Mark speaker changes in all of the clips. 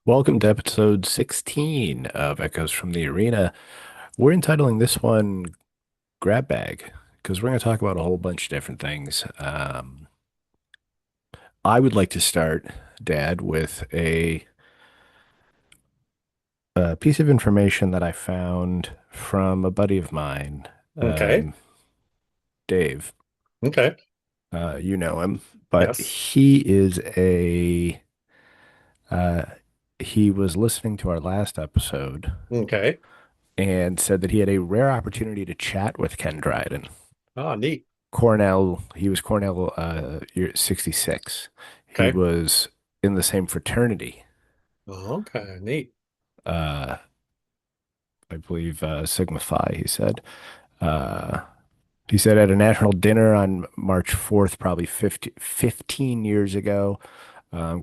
Speaker 1: Welcome to episode 16 of Echoes from the Arena. We're entitling this one Grab Bag because we're going to talk about a whole bunch of different things. I would like to start, Dad, with a piece of information that I found from a buddy of mine,
Speaker 2: Okay.
Speaker 1: um, Dave.
Speaker 2: Okay.
Speaker 1: You know him, but
Speaker 2: Yes.
Speaker 1: uh, he was listening to our last episode
Speaker 2: Okay.
Speaker 1: and said that he had a rare opportunity to chat with Ken Dryden.
Speaker 2: Oh, neat.
Speaker 1: He was Cornell, year 66. He
Speaker 2: Okay.
Speaker 1: was in the same fraternity,
Speaker 2: Oh, okay. Neat.
Speaker 1: uh, I believe, Sigma Phi, he said. Uh, he said at a national dinner on March 4th, probably 15 years ago,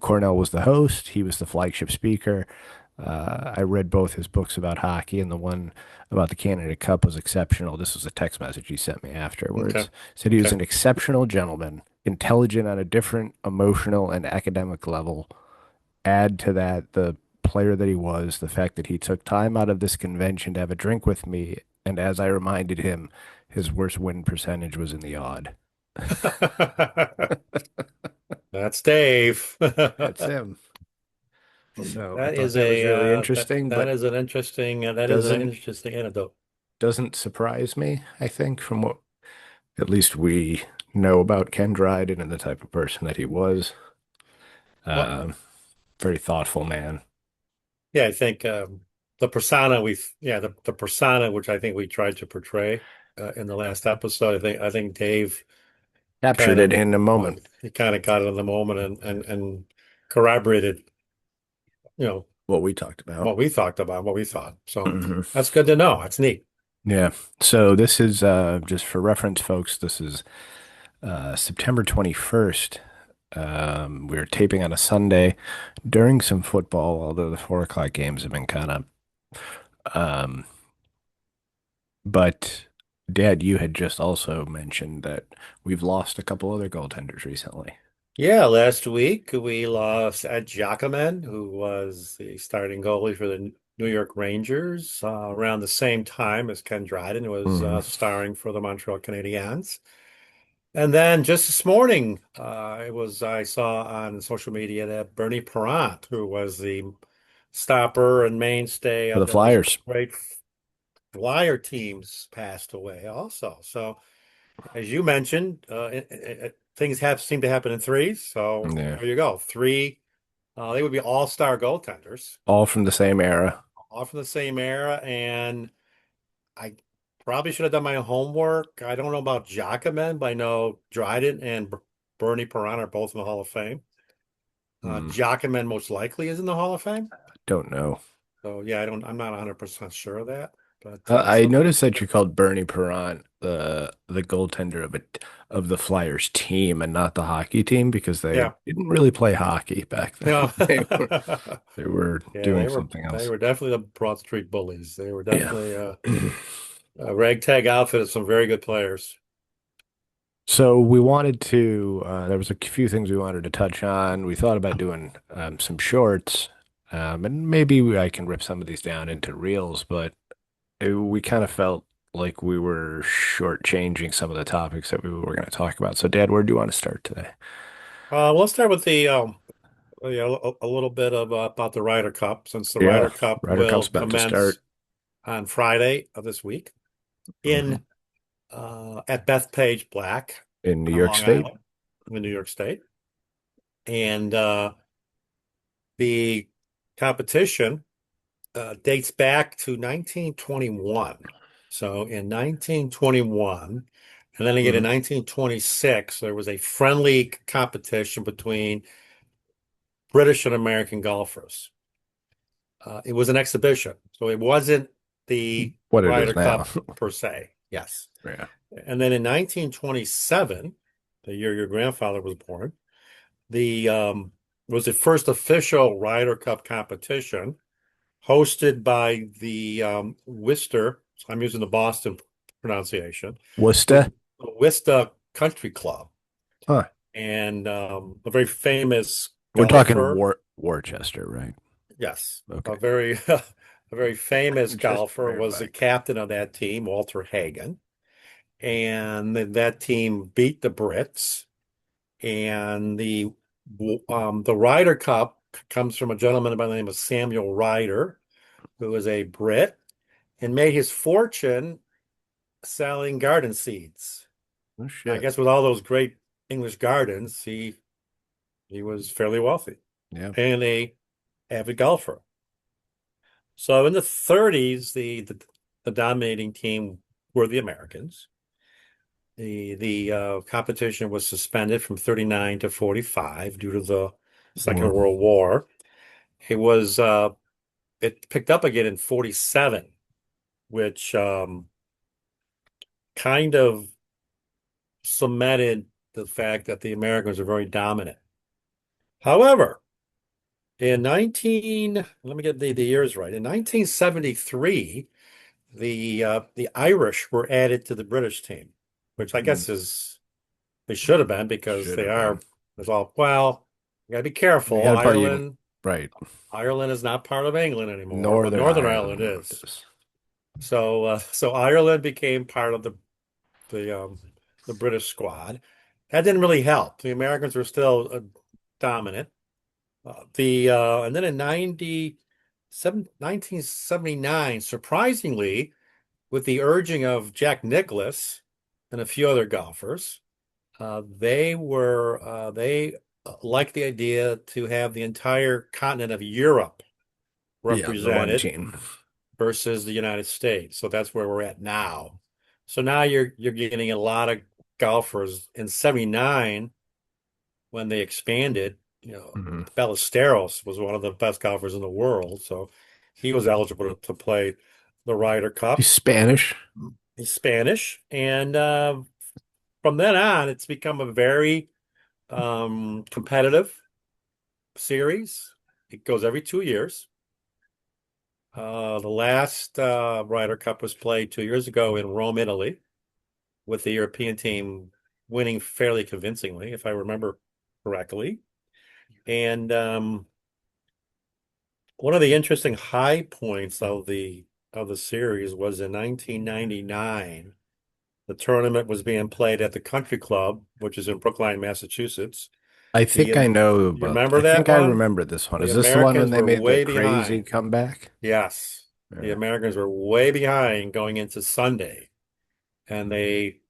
Speaker 1: Cornell was the host. He was the flagship speaker. I read both his books about hockey, and the one about the Canada Cup was exceptional. This was a text message he sent me
Speaker 2: Okay.
Speaker 1: afterwards. Said he was
Speaker 2: Okay.
Speaker 1: an exceptional gentleman, intelligent on a different emotional and academic level. Add to that the player that he was, the fact that he took time out of this convention to have a drink with me, and as I reminded him, his worst win percentage was in the odd.
Speaker 2: That's Dave.
Speaker 1: That's him. So I
Speaker 2: That
Speaker 1: thought
Speaker 2: is
Speaker 1: that was
Speaker 2: a
Speaker 1: really
Speaker 2: that
Speaker 1: interesting,
Speaker 2: that
Speaker 1: but
Speaker 2: is an interesting
Speaker 1: doesn't
Speaker 2: anecdote.
Speaker 1: doesn't surprise me, I think, from what at least we know about Ken Dryden and the type of person that he was.
Speaker 2: Well,
Speaker 1: Um, Very thoughtful man.
Speaker 2: yeah, I think the persona which I think we tried to portray in the last episode. I think Dave
Speaker 1: Captured
Speaker 2: kind of
Speaker 1: it in a
Speaker 2: well,
Speaker 1: moment.
Speaker 2: he kind of got it in the moment and corroborated, you know,
Speaker 1: What we talked about.
Speaker 2: what we talked about, what we thought. So
Speaker 1: Mhm.
Speaker 2: that's good to know. That's neat.
Speaker 1: Yeah. So this is just for reference, folks. This is September 21st. We were taping on a Sunday during some football, although the 4 o'clock games have been kind of. Um, but Dad, you had just also mentioned that we've lost a couple other goaltenders recently.
Speaker 2: Yeah, last week we lost Ed Giacomin, who was the starting goalie for the New York Rangers, around the same time as Ken Dryden, who was
Speaker 1: Mhm.
Speaker 2: starring for the Montreal Canadiens. And then just this morning, I saw on social media that Bernie Parent, who was the stopper and mainstay
Speaker 1: For
Speaker 2: of
Speaker 1: the
Speaker 2: those
Speaker 1: Flyers.
Speaker 2: great Flyer teams, passed away also. So as you mentioned, things have seem to happen in threes. So
Speaker 1: Yeah.
Speaker 2: there you go. Three, they would be all-star goaltenders,
Speaker 1: All from the same era.
Speaker 2: all from the same era. And I probably should have done my homework. I don't know about Giacomin, but I know Dryden and Bernie Parent are both in the Hall of Fame.
Speaker 1: Hmm.
Speaker 2: Giacomin most likely is in the Hall of Fame.
Speaker 1: Don't know.
Speaker 2: So yeah, I'm not 100% sure of that. But
Speaker 1: I noticed that you called Bernie Perrant the goaltender of the Flyers team and not the hockey team because they
Speaker 2: yeah,
Speaker 1: didn't really play hockey back then.
Speaker 2: no.
Speaker 1: They were
Speaker 2: Yeah,
Speaker 1: doing
Speaker 2: they
Speaker 1: something else.
Speaker 2: were definitely the Broad Street Bullies. They were
Speaker 1: Yeah.
Speaker 2: definitely a ragtag outfit of some very good players.
Speaker 1: So we wanted to, there was a few things we wanted to touch on. We thought about doing some shorts, and I can rip some of these down into reels, but we kind of felt like we were shortchanging some of the topics that we were going to talk about. So, Dad, where do you want to start today?
Speaker 2: Let's start with the yeah, a little bit of about the Ryder Cup, since the
Speaker 1: Yeah,
Speaker 2: Ryder Cup
Speaker 1: Ryder
Speaker 2: will
Speaker 1: Cup's about to start
Speaker 2: commence on Friday of this week
Speaker 1: mhm,
Speaker 2: in at Bethpage Black
Speaker 1: in New
Speaker 2: on
Speaker 1: York
Speaker 2: Long
Speaker 1: State.
Speaker 2: Island in New York State, and the competition dates back to 1921. So in 1921, and then again in
Speaker 1: Mhm.
Speaker 2: 1926, there was a friendly competition between British and American golfers. It was an exhibition, so it wasn't the
Speaker 1: What it
Speaker 2: Ryder
Speaker 1: is now.
Speaker 2: Cup per se. Yes.
Speaker 1: Yeah.
Speaker 2: And then in 1927, the year your grandfather was born, the was the first official Ryder Cup competition hosted by the Worcester. I'm using the Boston pronunciation,
Speaker 1: Worcester?
Speaker 2: Worcester Country Club,
Speaker 1: Huh.
Speaker 2: and a very famous
Speaker 1: We're talking
Speaker 2: golfer.
Speaker 1: Worcester, right?
Speaker 2: Yes,
Speaker 1: Okay.
Speaker 2: a very a very famous
Speaker 1: Just
Speaker 2: golfer was the
Speaker 1: verifying.
Speaker 2: captain of that team, Walter Hagen, and that team beat the Brits. And the Ryder Cup comes from a gentleman by the name of Samuel Ryder, who is a Brit and made his fortune selling garden seeds.
Speaker 1: Oh
Speaker 2: I
Speaker 1: shit.
Speaker 2: guess with all those great English gardens, he was fairly wealthy
Speaker 1: Yeah.
Speaker 2: and a avid golfer. So in the 30s, the dominating team were the Americans. The competition was suspended from 39 to 45 due to the Second
Speaker 1: Or
Speaker 2: World War. It was it picked up again in 47, which kind of cemented the fact that the Americans are very dominant. However, in 19, let me get the years right. In 1973, the Irish were added to the British team, which I guess is they should have been because
Speaker 1: should
Speaker 2: they
Speaker 1: have been.
Speaker 2: are there's all well, you gotta be
Speaker 1: You
Speaker 2: careful.
Speaker 1: got to part you right.
Speaker 2: Ireland is not part of England anymore, but
Speaker 1: Northern
Speaker 2: Northern Ireland
Speaker 1: Ireland
Speaker 2: is.
Speaker 1: is.
Speaker 2: So Ireland became part of the the British squad. That didn't really help. The Americans were still dominant. And then in 1979, surprisingly, with the urging of Jack Nicklaus and a few other golfers, they liked the idea to have the entire continent of Europe
Speaker 1: Yeah, the one
Speaker 2: represented
Speaker 1: team.
Speaker 2: versus the United States. So that's where we're at now. So now you're getting a lot of golfers in 79 when they expanded,
Speaker 1: Mhm.
Speaker 2: Ballesteros was one of the best golfers in the world, so he was eligible to play the Ryder
Speaker 1: He's
Speaker 2: Cup.
Speaker 1: Spanish.
Speaker 2: He's Spanish, and from then on, it's become a very competitive series. It goes every 2 years. The last Ryder Cup was played 2 years ago in Rome, Italy, with the European team winning fairly convincingly, if I remember correctly. And one of the interesting high points of the series was in 1999. The tournament was being played at the Country Club, which is in Brookline, Massachusetts.
Speaker 1: I
Speaker 2: The
Speaker 1: think I know
Speaker 2: You
Speaker 1: about.
Speaker 2: remember
Speaker 1: I
Speaker 2: that
Speaker 1: think I
Speaker 2: one?
Speaker 1: remember this one.
Speaker 2: The
Speaker 1: Is this the one when
Speaker 2: Americans
Speaker 1: they
Speaker 2: were
Speaker 1: made the
Speaker 2: way
Speaker 1: crazy
Speaker 2: behind.
Speaker 1: comeback?
Speaker 2: Yes, the
Speaker 1: Yeah,
Speaker 2: Americans were way behind going into Sunday, and they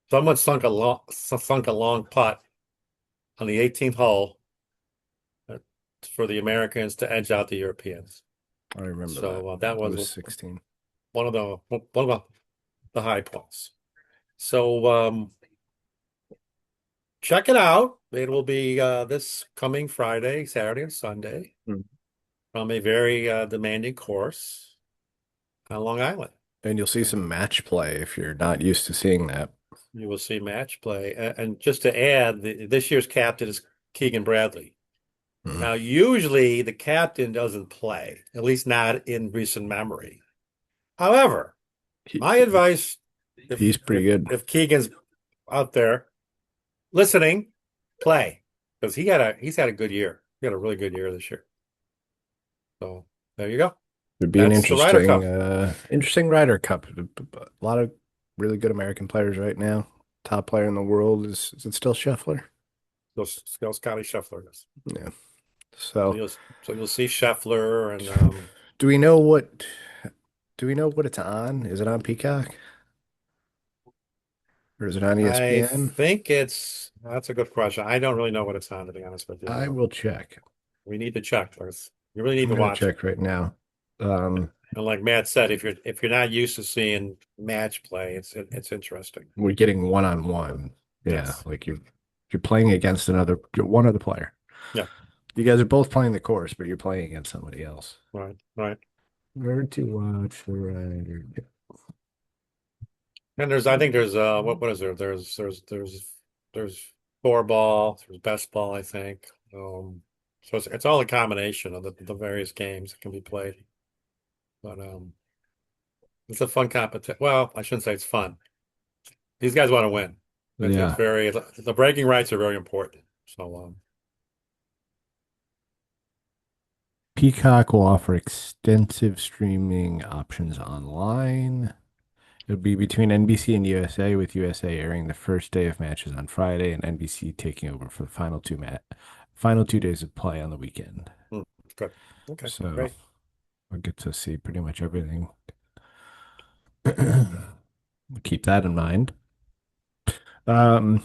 Speaker 2: someone sunk a long putt on the 18th hole uh, for the Americans to edge out the Europeans.
Speaker 1: I remember that.
Speaker 2: So that
Speaker 1: I
Speaker 2: was
Speaker 1: was 16.
Speaker 2: one of the high points. So check it out. It will be this coming Friday, Saturday, and Sunday
Speaker 1: Mm.
Speaker 2: from a very demanding course on Long Island.
Speaker 1: And you'll see
Speaker 2: So
Speaker 1: some match play if you're not used to seeing that.
Speaker 2: you will see match play. And just to add, this year's captain is Keegan Bradley.
Speaker 1: Mhm.
Speaker 2: Now, usually the captain doesn't play, at least not in recent memory. However,
Speaker 1: He,
Speaker 2: my advice,
Speaker 1: he's pretty good.
Speaker 2: if Keegan's out there listening, play because he's had a good year. He had a really good year this year. So there you go.
Speaker 1: It'd be an
Speaker 2: That's the Ryder
Speaker 1: interesting,
Speaker 2: Cup.
Speaker 1: interesting Ryder Cup. A lot of really good American players right now. Top player in the world is it still Scheffler?
Speaker 2: Still Scotty Scheffler. Yes.
Speaker 1: Yeah.
Speaker 2: So
Speaker 1: So,
Speaker 2: you'll see Scheffler and
Speaker 1: do we know what? Do we know what it's on? Is it on Peacock or is it on
Speaker 2: I
Speaker 1: ESPN?
Speaker 2: think that's a good question. I don't really know what it's on, to be honest with you.
Speaker 1: I will check.
Speaker 2: We need to check this. You really need
Speaker 1: I'm
Speaker 2: to
Speaker 1: gonna
Speaker 2: watch it.
Speaker 1: check right now.
Speaker 2: And like Matt said, if you're not used to seeing match play, it's interesting.
Speaker 1: We're getting one on one. Yeah,
Speaker 2: Yes.
Speaker 1: like you're playing against one other player.
Speaker 2: Yeah.
Speaker 1: You guys are both playing the course, but you're playing against somebody else.
Speaker 2: Right. Right.
Speaker 1: Where to watch the Ryder?
Speaker 2: And I think there's what is there? There's four ball, there's best ball, I think. So it's all a combination of the various games that can be played. But it's a fun competition. Well, I shouldn't say it's fun. These guys want to win. It's
Speaker 1: Yeah.
Speaker 2: very the bragging rights are very important. So
Speaker 1: Peacock will offer extensive streaming options online. It'll be between NBC and USA, with USA airing the first day of matches on Friday and NBC taking over for the final 2 days of play on the weekend.
Speaker 2: Hmm, good. Okay,
Speaker 1: So
Speaker 2: great.
Speaker 1: I'll get to see pretty much everything. Keep that in mind. Um,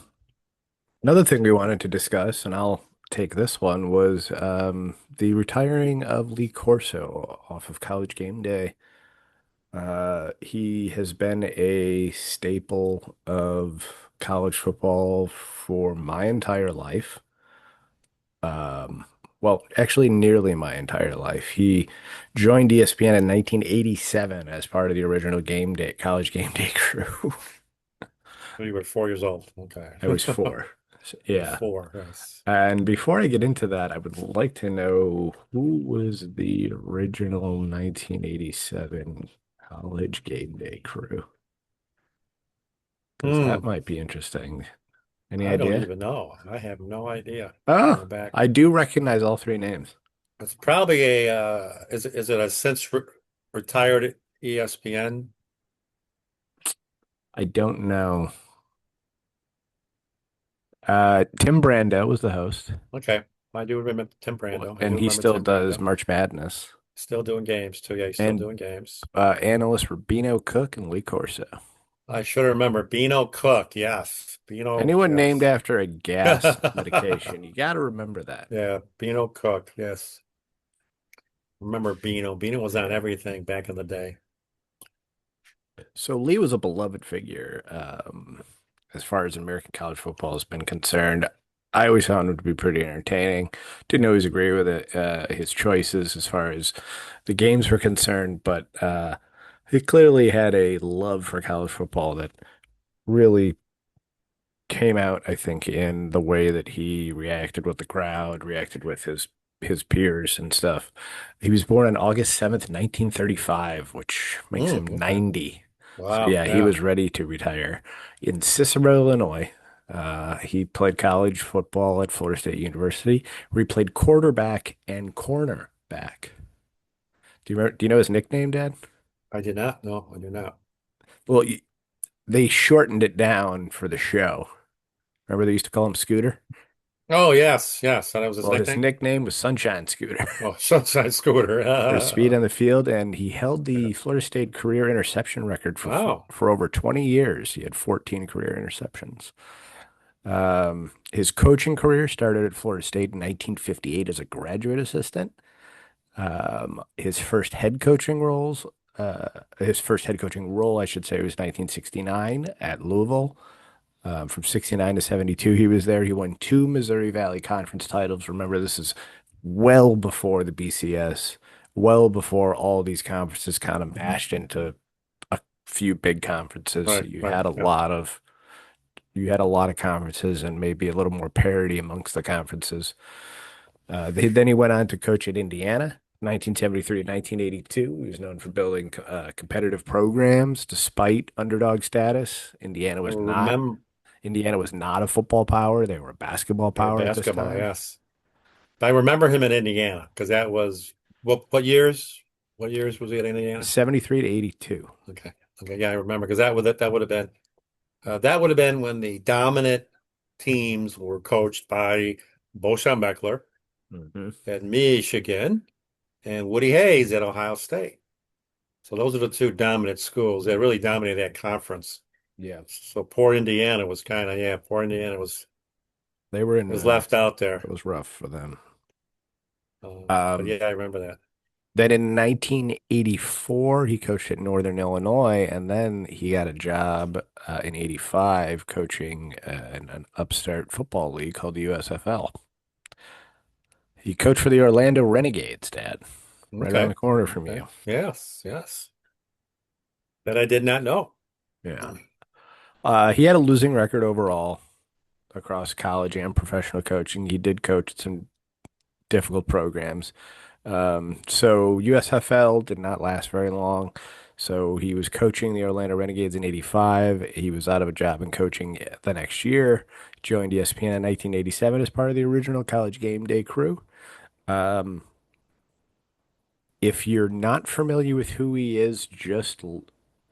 Speaker 1: Another thing we wanted to discuss, and I'll take this one, was the retiring of Lee Corso off of College Game Day. He has been a staple of college football for my entire life. Um, well, actually, nearly my entire life. He joined ESPN in 1987 as part of the original College Game Day crew.
Speaker 2: You were 4 years old. Okay.
Speaker 1: I was four.
Speaker 2: You're
Speaker 1: Yeah.
Speaker 2: four, yes.
Speaker 1: And before I get into that, I would like to know who was the original 1987 College Game Day crew, because that
Speaker 2: Hmm.
Speaker 1: might be interesting. Any
Speaker 2: I don't
Speaker 1: idea?
Speaker 2: even know. I have no idea.
Speaker 1: Oh,
Speaker 2: Going back.
Speaker 1: I do recognize all three names.
Speaker 2: It's probably is it a since re retired ESPN?
Speaker 1: I don't know. Tim Brando was the host,
Speaker 2: Okay. I do remember Tim Brando. I do
Speaker 1: and he
Speaker 2: remember
Speaker 1: still
Speaker 2: Tim
Speaker 1: does
Speaker 2: Brando.
Speaker 1: March Madness.
Speaker 2: Still doing games too. Yeah, he's still
Speaker 1: And
Speaker 2: doing games.
Speaker 1: analysts were Beano Cook and Lee Corso.
Speaker 2: I should remember Beano Cook. Yes. Beano,
Speaker 1: Anyone named
Speaker 2: yes.
Speaker 1: after a gas medication, you got to remember that.
Speaker 2: Yeah, Beano Cook. Yes. Remember Beano. Beano was on everything back in the day.
Speaker 1: So Lee was a beloved figure, as far as American college football has been concerned. I always found him to be pretty entertaining. Didn't always agree with his choices as far as the games were concerned, but he clearly had a love for college football that really came out, I think, in the way that he reacted with the crowd, reacted with his peers and stuff. He was born on August 7th, 1935, which makes him
Speaker 2: Okay.
Speaker 1: 90. So
Speaker 2: Wow.
Speaker 1: yeah, he
Speaker 2: Yeah.
Speaker 1: was ready to retire in Cicero, Illinois. He played college football at Florida State University, where he played quarterback and cornerback. Do you know his nickname, Dad?
Speaker 2: I did not. No, I do not.
Speaker 1: Well, they shortened it down for the show. Remember they used to call him Scooter?
Speaker 2: Oh, yes. Yes. That was his
Speaker 1: Well, his
Speaker 2: nickname.
Speaker 1: nickname was Sunshine Scooter
Speaker 2: Oh, Sunshine Scooter.
Speaker 1: for his speed on the field, and he held the Florida State career interception record
Speaker 2: Wow.
Speaker 1: for over 20 years. He had 14 career interceptions. His coaching career started at Florida State in 1958 as a graduate assistant. His first head coaching role, I should say, was 1969 at Louisville. From 69 to 72, he was there. He won two Missouri Valley Conference titles. Remember, this is well before the BCS, well before all these conferences kind of mashed into a few big conferences. So
Speaker 2: Right. Right. Yeah.
Speaker 1: you had a lot of conferences and maybe a little more parity amongst the conferences. Then he went on to coach at Indiana, 1973 to 1982. He was known for building competitive programs despite underdog status.
Speaker 2: Remember
Speaker 1: Indiana was not a football power. They were a basketball power at this
Speaker 2: basketball.
Speaker 1: time.
Speaker 2: Yes. I remember him in Indiana because that was what years? What years was he at Indiana?
Speaker 1: 73 to 82.
Speaker 2: Okay. Okay. Yeah, I remember because that would have been when the dominant teams were coached by Bo Schembechler
Speaker 1: Hmm.
Speaker 2: at Michigan and Woody Hayes at Ohio State. So those are the two dominant schools that really dominated that conference.
Speaker 1: Yeah,
Speaker 2: So poor Indiana was kind of, yeah, poor Indiana
Speaker 1: they were in.
Speaker 2: was left out there.
Speaker 1: It was rough for them.
Speaker 2: But
Speaker 1: Um,
Speaker 2: yeah, I remember that.
Speaker 1: then in 1984, he coached at Northern Illinois, and then he got a job in '85 coaching in an upstart football league called the USFL. He coached for the Orlando Renegades, Dad, right around
Speaker 2: Okay.
Speaker 1: the corner from
Speaker 2: Okay.
Speaker 1: you.
Speaker 2: Yes, yes. That I did not know.
Speaker 1: Yeah. He had a losing record overall across college and professional coaching. He did coach some difficult programs. So USFL did not last very long. So he was coaching the Orlando Renegades in '85. He was out of a job in coaching the next year. Joined ESPN in 1987 as part of the original College Game Day crew. Um, if you're not familiar with who he is, just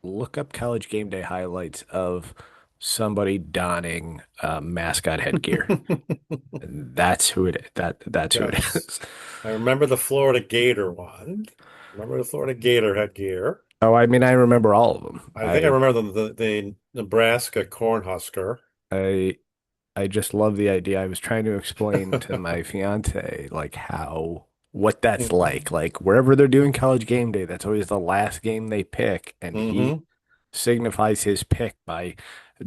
Speaker 1: look up College Game Day highlights of somebody donning mascot headgear. That's who it is. That's who it
Speaker 2: Yes.
Speaker 1: is.
Speaker 2: I remember the Florida Gator one. Remember the Florida Gator headgear.
Speaker 1: Oh, I mean, I remember all of them.
Speaker 2: I think I remember the Nebraska Cornhusker.
Speaker 1: I I just love the idea. I was trying to explain to my fiance like what that's like. Like wherever they're doing college game day, that's always the last game they pick, and he
Speaker 2: Mm-hmm.
Speaker 1: signifies his pick by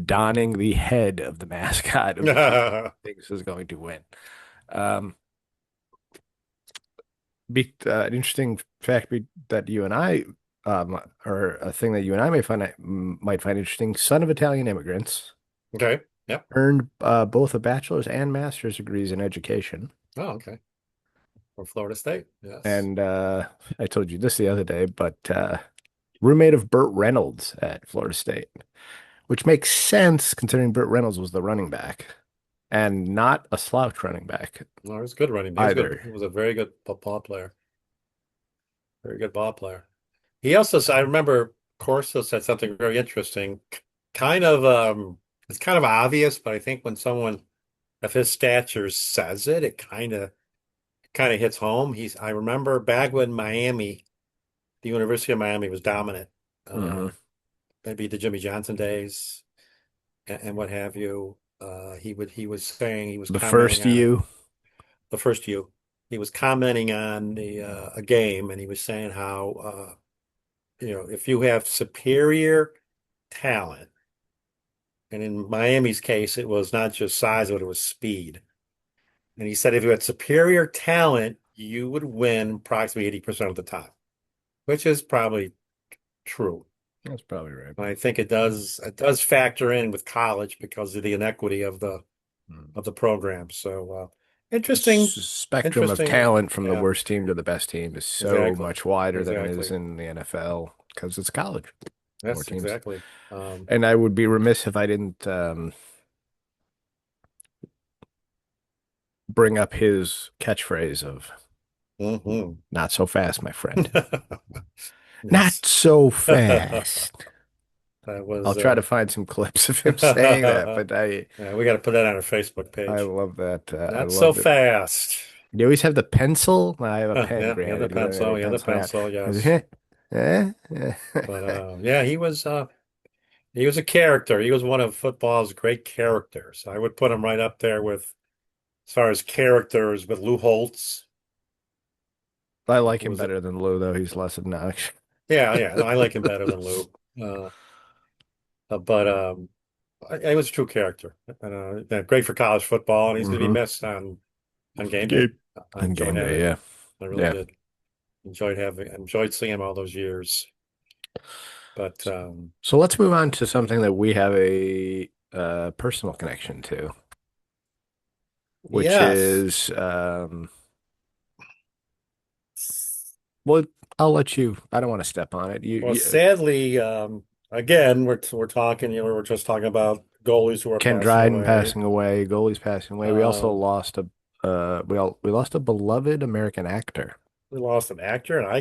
Speaker 1: donning the head of the mascot of the team he thinks is going to win. Um, an interesting fact that you and I, or a thing that you and I might find interesting. Son of Italian immigrants,
Speaker 2: Okay. Yep.
Speaker 1: earned both a bachelor's and master's degrees in education.
Speaker 2: Oh, okay. From Florida State. Yes.
Speaker 1: And I told you this the other day, but roommate of Burt Reynolds at Florida State, which makes sense considering Burt Reynolds was the running back and not a slouch running back
Speaker 2: No, he was good running. He was good.
Speaker 1: either.
Speaker 2: He was a very good ball player. Very good ball player. He also, I remember Corso said something very interesting. Kind of, it's kind of obvious, but I think when someone of his stature says it, it kind of hits home. I remember back when Miami, the University of Miami was dominant,
Speaker 1: Hmm.
Speaker 2: maybe the Jimmy Johnson days and what have you. He was saying he was
Speaker 1: The
Speaker 2: commenting
Speaker 1: first
Speaker 2: on
Speaker 1: U,
Speaker 2: the first U. He was commenting on a game, and he was saying how if you have superior talent, and in Miami's case, it was not just size, but it was speed. And he said if you had superior talent, you would win approximately 80% of the time, which is probably true.
Speaker 1: that's probably right.
Speaker 2: And I think it does factor in with college because of the inequity of
Speaker 1: Mm.
Speaker 2: the program. So
Speaker 1: The
Speaker 2: interesting,
Speaker 1: spectrum of
Speaker 2: interesting.
Speaker 1: talent from the
Speaker 2: Yeah,
Speaker 1: worst team to the best team is so
Speaker 2: exactly.
Speaker 1: much wider than it is
Speaker 2: Exactly.
Speaker 1: in the NFL because it's college, more
Speaker 2: Yes,
Speaker 1: teams.
Speaker 2: exactly.
Speaker 1: And I would be remiss if I didn't bring up his catchphrase of
Speaker 2: Mhm.
Speaker 1: "Not so fast, my friend."
Speaker 2: Yes.
Speaker 1: Not so
Speaker 2: That
Speaker 1: fast. I'll
Speaker 2: was
Speaker 1: try to find some clips of him saying that, but
Speaker 2: yeah, we got to put that on our Facebook
Speaker 1: I
Speaker 2: page.
Speaker 1: love that. I
Speaker 2: Not so
Speaker 1: love it.
Speaker 2: fast.
Speaker 1: You always have the pencil. I have a pen,
Speaker 2: Yeah, the
Speaker 1: granted. You don't have
Speaker 2: pencil,
Speaker 1: any
Speaker 2: yeah, the
Speaker 1: pencil out.
Speaker 2: pencil, yes. But yeah, he was a character. He was one of football's great characters. I would put him right up there with as far as characters with Lou Holtz,
Speaker 1: I like
Speaker 2: who
Speaker 1: him
Speaker 2: was
Speaker 1: better than Lou, though. He's less obnoxious.
Speaker 2: yeah, yeah. No, I like him better than Lou. Uh, but he was a true character. And yeah, great for college football, and he's going to be
Speaker 1: Hmm.
Speaker 2: missed on game day.
Speaker 1: Game
Speaker 2: I
Speaker 1: on
Speaker 2: enjoyed
Speaker 1: game day,
Speaker 2: having
Speaker 1: yeah.
Speaker 2: him. I really
Speaker 1: Yeah.
Speaker 2: did. Enjoyed seeing him all those years. But
Speaker 1: So let's move on to something that we have a personal connection to, which
Speaker 2: yes.
Speaker 1: is well, I'll let you. I don't want to step on it.
Speaker 2: Well, sadly, again, we're talking. We're just talking about goalies who are
Speaker 1: Ken
Speaker 2: passing
Speaker 1: Dryden
Speaker 2: away.
Speaker 1: passing away, goalies passing away. We also
Speaker 2: Um,
Speaker 1: lost a we lost a beloved American actor,
Speaker 2: we lost an actor, and
Speaker 1: an
Speaker 2: I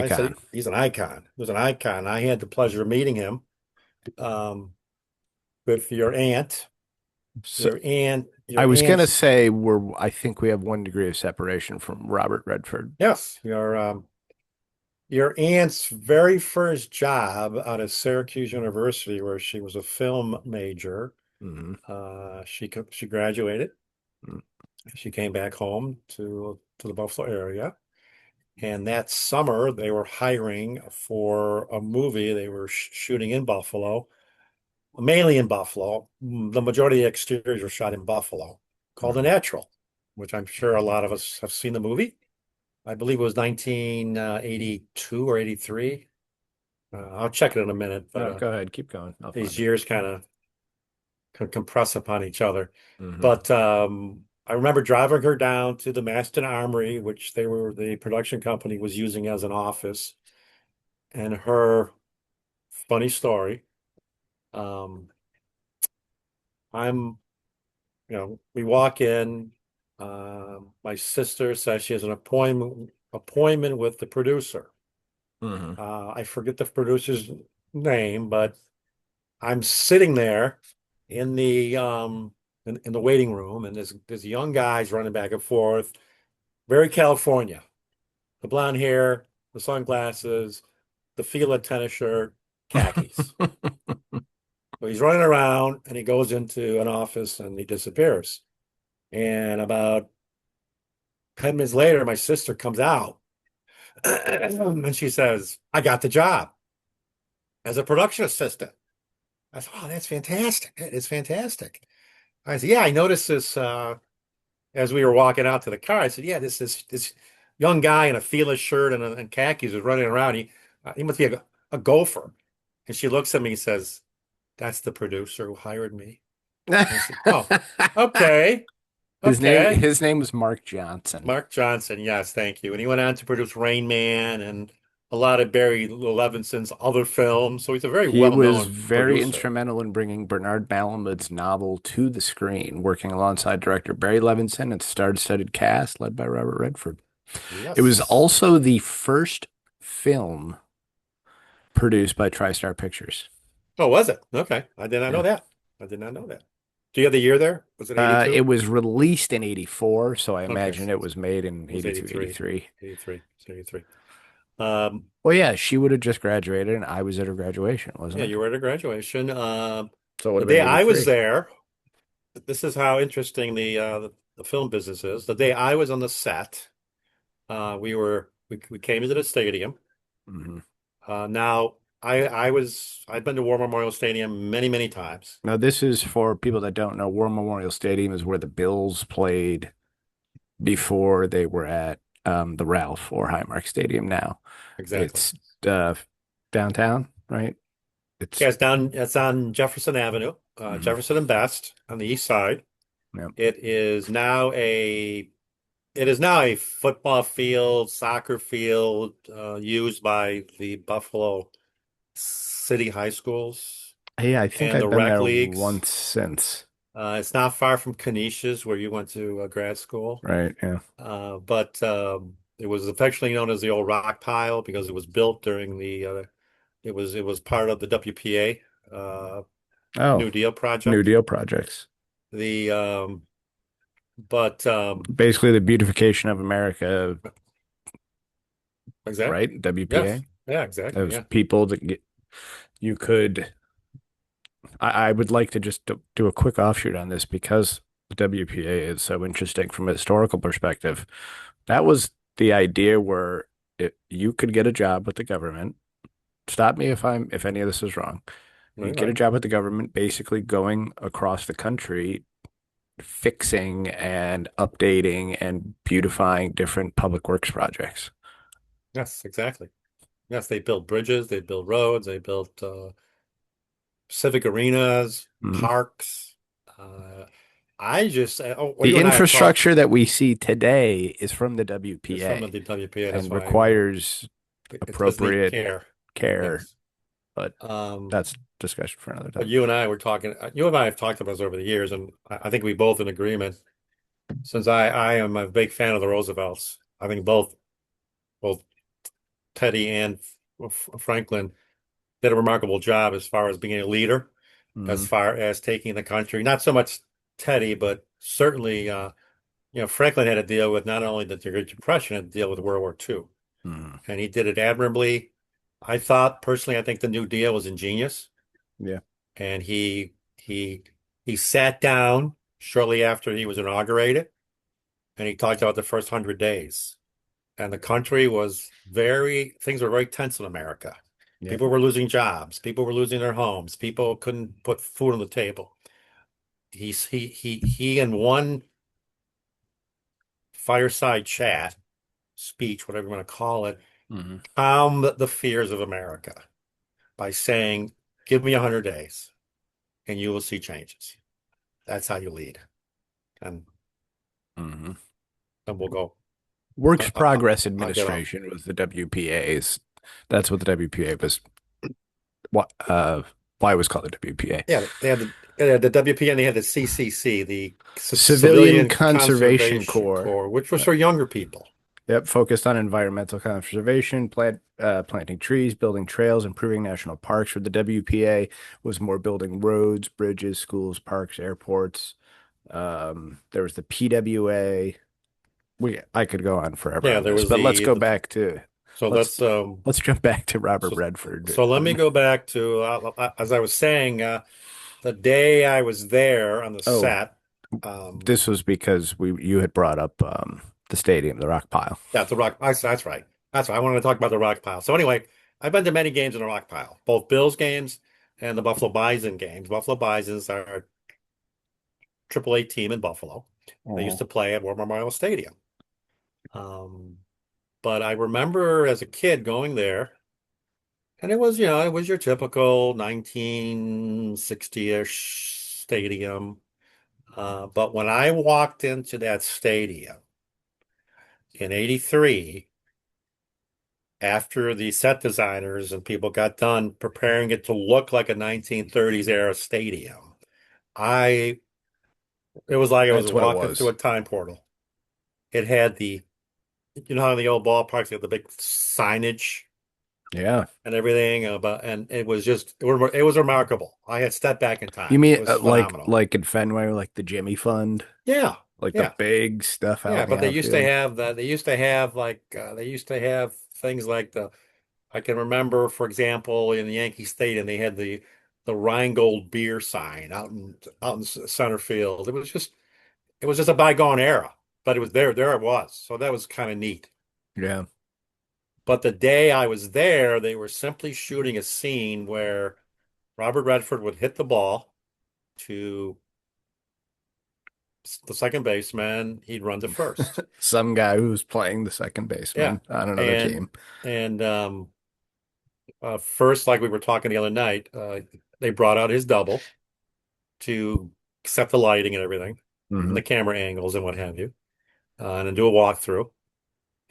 Speaker 2: said
Speaker 1: icon.
Speaker 2: he's an icon. He was an icon. I had the pleasure of meeting him um, with your aunt.
Speaker 1: So I
Speaker 2: Your
Speaker 1: was gonna
Speaker 2: aunt's.
Speaker 1: say I think we have 1 degree of separation from Robert Redford.
Speaker 2: Yes, your aunt's very first job out of Syracuse University, where she was a film major.
Speaker 1: Hmm.
Speaker 2: She graduated. She came back home to the Buffalo area, and that summer they were hiring for a movie they were shooting in Buffalo, mainly in Buffalo. The majority of the exteriors were shot in Buffalo, called The
Speaker 1: Hmm.
Speaker 2: Natural, which I'm sure a lot of us have seen the movie. I believe it was 1982 or 83. I'll check it in a minute, but
Speaker 1: No, go ahead, keep going. I'll
Speaker 2: these
Speaker 1: find it.
Speaker 2: years kind of compress upon each other.
Speaker 1: Hmm.
Speaker 2: But I remember driving her down to the Maston Armory, which the production company was using as an office, and her funny story. Um, I'm, we walk in. My sister says she has an appointment appointment with the producer.
Speaker 1: Hmm.
Speaker 2: I forget the producer's name, but I'm sitting there in in the waiting room, and there's young guys running back and forth, very California. The blonde hair, the sunglasses, the Fila tennis shirt, khakis. So he's running around and he goes into an office and he disappears. And about 10 minutes later, my sister comes out and she says, I got the job as a production assistant. I said, oh, that's fantastic. It's fantastic. I said, yeah, I noticed this as we were walking out to the car. I said, yeah, this young guy in a Fila shirt and khakis is running around. He must be a gopher. And she looks at me and says, that's the producer who hired me. I said, oh, okay,
Speaker 1: His name
Speaker 2: okay.
Speaker 1: his name was Mark Johnson.
Speaker 2: Mark Johnson, yes, thank you. And he went on to produce Rain Man and a lot of Barry Levinson's other films. So he's a very
Speaker 1: He was
Speaker 2: well-known
Speaker 1: very
Speaker 2: producer.
Speaker 1: instrumental in bringing Bernard Malamud's novel to the screen, working alongside director Barry Levinson and star-studded cast led by Robert Redford. It was
Speaker 2: Yes.
Speaker 1: also the first film produced by TriStar Pictures.
Speaker 2: Oh, was it? Okay. I did not know
Speaker 1: Yeah.
Speaker 2: that. I did not know that. Do you have the year there? Was it
Speaker 1: It
Speaker 2: 82?
Speaker 1: was released in 84, so I
Speaker 2: Okay.
Speaker 1: imagine
Speaker 2: So
Speaker 1: it
Speaker 2: it
Speaker 1: was made in
Speaker 2: was
Speaker 1: 82,
Speaker 2: 83.
Speaker 1: 83.
Speaker 2: 83. It's 83.
Speaker 1: Well, yeah, she would have just graduated and I was at her graduation,
Speaker 2: Yeah,
Speaker 1: wasn't it?
Speaker 2: you were at a graduation.
Speaker 1: So it would
Speaker 2: The
Speaker 1: have been
Speaker 2: day I was
Speaker 1: 83.
Speaker 2: there, this is how interesting the film business is. The day I was on the set, we came into the stadium.
Speaker 1: Hmm.
Speaker 2: Now I'd been to War Memorial Stadium many times.
Speaker 1: Now, this is for people that don't know, War Memorial Stadium is where the Bills played before they were at the Ralph or Highmark Stadium now.
Speaker 2: Exactly.
Speaker 1: It's uh, downtown, right? It's
Speaker 2: Yeah, it's on Jefferson Avenue,
Speaker 1: mhm.
Speaker 2: Jefferson and Best on the east side.
Speaker 1: Yep.
Speaker 2: It is now a it is now a football field, soccer field, used by the Buffalo City High Schools
Speaker 1: Yeah, I think
Speaker 2: and the
Speaker 1: I've been
Speaker 2: rec
Speaker 1: there
Speaker 2: leagues.
Speaker 1: once since,
Speaker 2: It's not far from Canisius, where you went to grad school.
Speaker 1: right? Yeah.
Speaker 2: But it was affectionately known as the old rock pile because it was built during it was part of the WPA
Speaker 1: Oh,
Speaker 2: New Deal
Speaker 1: New
Speaker 2: project.
Speaker 1: Deal projects.
Speaker 2: The but
Speaker 1: Basically, the beautification of America,
Speaker 2: exactly.
Speaker 1: right? WPA.
Speaker 2: Yes. Yeah,
Speaker 1: It
Speaker 2: exactly.
Speaker 1: was
Speaker 2: Yeah.
Speaker 1: people that you could. I would like to just do a quick offshoot on this because the WPA is so interesting from a historical perspective. That was the idea where you could get a job with the government. Stop me if any of this is wrong. You
Speaker 2: Right,
Speaker 1: get a
Speaker 2: right.
Speaker 1: job with the government, basically going across the country, fixing and updating and beautifying different public works projects.
Speaker 2: Yes, exactly. Yes, they built bridges, they built roads, they built civic arenas,
Speaker 1: Mhm.
Speaker 2: parks. Uh, I just well,
Speaker 1: The
Speaker 2: you and I have talked.
Speaker 1: infrastructure that we see today is from the
Speaker 2: It's from
Speaker 1: WPA
Speaker 2: the WPA. That's
Speaker 1: and
Speaker 2: why
Speaker 1: requires
Speaker 2: it does need
Speaker 1: appropriate
Speaker 2: care.
Speaker 1: care,
Speaker 2: Yes.
Speaker 1: but
Speaker 2: Um,
Speaker 1: that's discussion for another
Speaker 2: but
Speaker 1: time.
Speaker 2: you and I were talking. You and I have talked about this over the years, and I think we both in agreement. Since I am a big fan of the Roosevelts, I think both Teddy and Franklin did a remarkable job as far as being a leader, as
Speaker 1: Mhm.
Speaker 2: far as taking the country. Not so much Teddy, but certainly, Franklin had to deal with not only the Great Depression, had to deal with World War II,
Speaker 1: Mhm.
Speaker 2: and he did it admirably. I thought personally, I think the New Deal was ingenious,
Speaker 1: Yeah.
Speaker 2: and he sat down shortly after he was inaugurated, and he talked about the first 100 days. And the country was things were very tense in America.
Speaker 1: Yeah.
Speaker 2: People were losing jobs. People were losing their homes. People couldn't put food on the table. He in one fireside chat, speech, whatever you want to call it,
Speaker 1: Mhm.
Speaker 2: calmed the fears of America by saying, give me 100 days and you will see changes. That's how you lead. And
Speaker 1: Mhm.
Speaker 2: then we'll go.
Speaker 1: Works Progress
Speaker 2: I'll get off.
Speaker 1: Administration was the WPA's. That's what the WPA was. What? Why it was called the WPA?
Speaker 2: Yeah, they had the WP and they had the CCC, the
Speaker 1: Civilian
Speaker 2: Civilian
Speaker 1: Conservation
Speaker 2: Conservation
Speaker 1: Corps.
Speaker 2: Corps, which was for younger people.
Speaker 1: Yep, focused on environmental conservation, planting trees, building trails, improving national parks. For the WPA was more building roads, bridges, schools, parks, airports. There was the PWA. I could go on forever
Speaker 2: Yeah,
Speaker 1: on
Speaker 2: there
Speaker 1: this,
Speaker 2: was
Speaker 1: but let's
Speaker 2: the,
Speaker 1: go back to
Speaker 2: so
Speaker 1: let's let's jump back to Robert
Speaker 2: so
Speaker 1: Redford.
Speaker 2: so let me go back to as I was saying, the day I was there on the
Speaker 1: Oh,
Speaker 2: set. um
Speaker 1: this was because we you had brought up the stadium, the rock pile.
Speaker 2: that's the rock. That's right. That's right. I wanted to talk about the rock pile. So anyway, I've been to many games in the rock pile, both Bills games and the Buffalo Bison games. Buffalo Bisons are a AAA team in Buffalo. They used
Speaker 1: Mhm.
Speaker 2: to play at War Memorial Stadium. Um, but I remember as a kid going there, and it was, it was your typical 1960-ish stadium. But when I walked into that stadium in '83, after the set designers and people got done preparing it to look like a 1930s era stadium, I it was like I was
Speaker 1: That's what it
Speaker 2: walking through
Speaker 1: was.
Speaker 2: a time portal. It had how in the old ballparks they have the big signage
Speaker 1: Yeah.
Speaker 2: and everything about, and it was remarkable. I had stepped back in
Speaker 1: You
Speaker 2: time. It
Speaker 1: mean
Speaker 2: was
Speaker 1: like
Speaker 2: phenomenal.
Speaker 1: in Fenway, like the Jimmy Fund,
Speaker 2: Yeah,
Speaker 1: like the
Speaker 2: yeah,
Speaker 1: big stuff out
Speaker 2: yeah.
Speaker 1: in the
Speaker 2: But they used to
Speaker 1: outfield?
Speaker 2: have that. They used to have things like the. I can remember, for example, in the Yankee Stadium, they had the Rheingold beer sign out in center field. It was just a bygone era, but it was there. There it was. So that was kind of neat.
Speaker 1: Yeah.
Speaker 2: But the day I was there, they were simply shooting a scene where Robert Redford would hit the ball to the second baseman. He'd run to first.
Speaker 1: Some guy who's playing the second
Speaker 2: Yeah.
Speaker 1: baseman on another
Speaker 2: And
Speaker 1: team.
Speaker 2: and first, like we were talking the other night, they brought out his double to set the lighting and everything, and
Speaker 1: Hmm.
Speaker 2: the camera angles and what have you, and then do a walkthrough.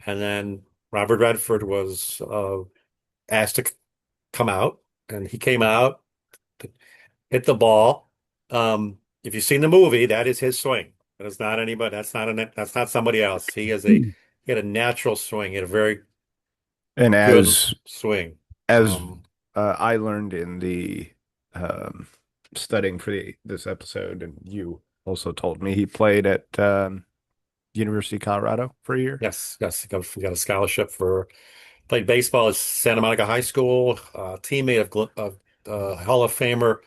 Speaker 2: And then Robert Redford was asked to come out, and he came out, hit the ball. If you've seen the movie, that is his swing. That is not anybody. That's not somebody else. He had a natural swing. He had a very
Speaker 1: And
Speaker 2: good
Speaker 1: as
Speaker 2: swing.
Speaker 1: as
Speaker 2: Um,
Speaker 1: I learned in the um, studying for this episode, and you also told me he played at University of Colorado for a year.
Speaker 2: yes, yes, he got a scholarship for played baseball at Santa Monica High School. Teammate of Hall of Famer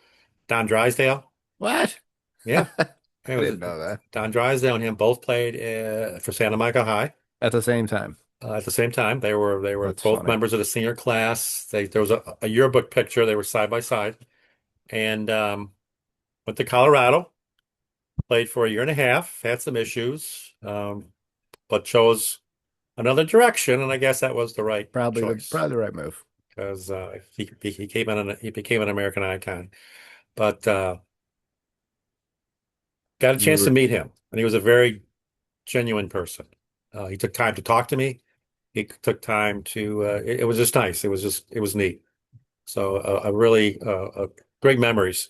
Speaker 2: Don Drysdale.
Speaker 1: What?
Speaker 2: Yeah,
Speaker 1: I
Speaker 2: it was
Speaker 1: didn't know that.
Speaker 2: Don Drysdale and him both played for Santa Monica High.
Speaker 1: At the same time.
Speaker 2: At the same time, they were
Speaker 1: That's
Speaker 2: both
Speaker 1: funny.
Speaker 2: members of the senior class. There was a yearbook picture. They were side by side, and went to Colorado. Played for a year and a half. Had some issues, but chose another direction, and I guess that was the right choice
Speaker 1: Probably the right move.
Speaker 2: because he became an American icon. But got a
Speaker 1: You
Speaker 2: chance to
Speaker 1: were
Speaker 2: meet him, and he was a very genuine person. He took time to talk to me. He took time to. It was just nice. It was neat. So a really great memories.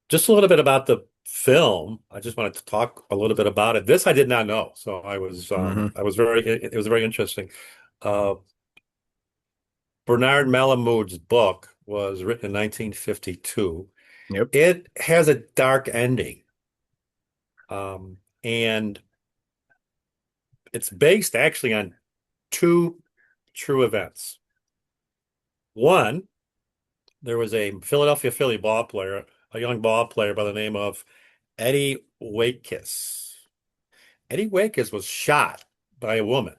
Speaker 2: Just a little bit about the film. I just wanted to talk a little bit about it. This I did not know, so
Speaker 1: hmm
Speaker 2: it was very interesting. Uh, Bernard Malamud's book was written in 1952.
Speaker 1: Yep.
Speaker 2: It has a dark ending, and it's based actually on two true events. One, there was a Philadelphia Philly ball player, a young ball player by the name of Eddie Waitkiss. Eddie Waitkiss was shot by a woman.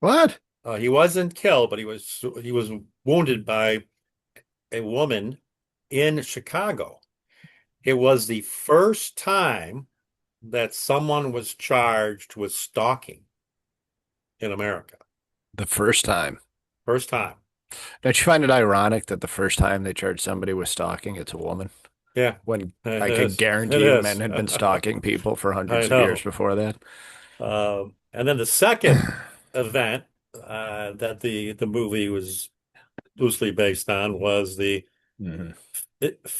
Speaker 1: What?
Speaker 2: He wasn't killed, but he was wounded by a woman in Chicago. It was the first time that someone was charged with stalking in America.
Speaker 1: The first time.
Speaker 2: First time.
Speaker 1: Don't you find it ironic that the first time they charge somebody with stalking, it's a woman?
Speaker 2: Yeah,
Speaker 1: When
Speaker 2: it
Speaker 1: I can
Speaker 2: is. It
Speaker 1: guarantee you men
Speaker 2: is.
Speaker 1: had been stalking people for
Speaker 2: I
Speaker 1: hundreds of years
Speaker 2: know.
Speaker 1: before that.
Speaker 2: And then the second event that the movie was loosely based on was the
Speaker 1: Hmm.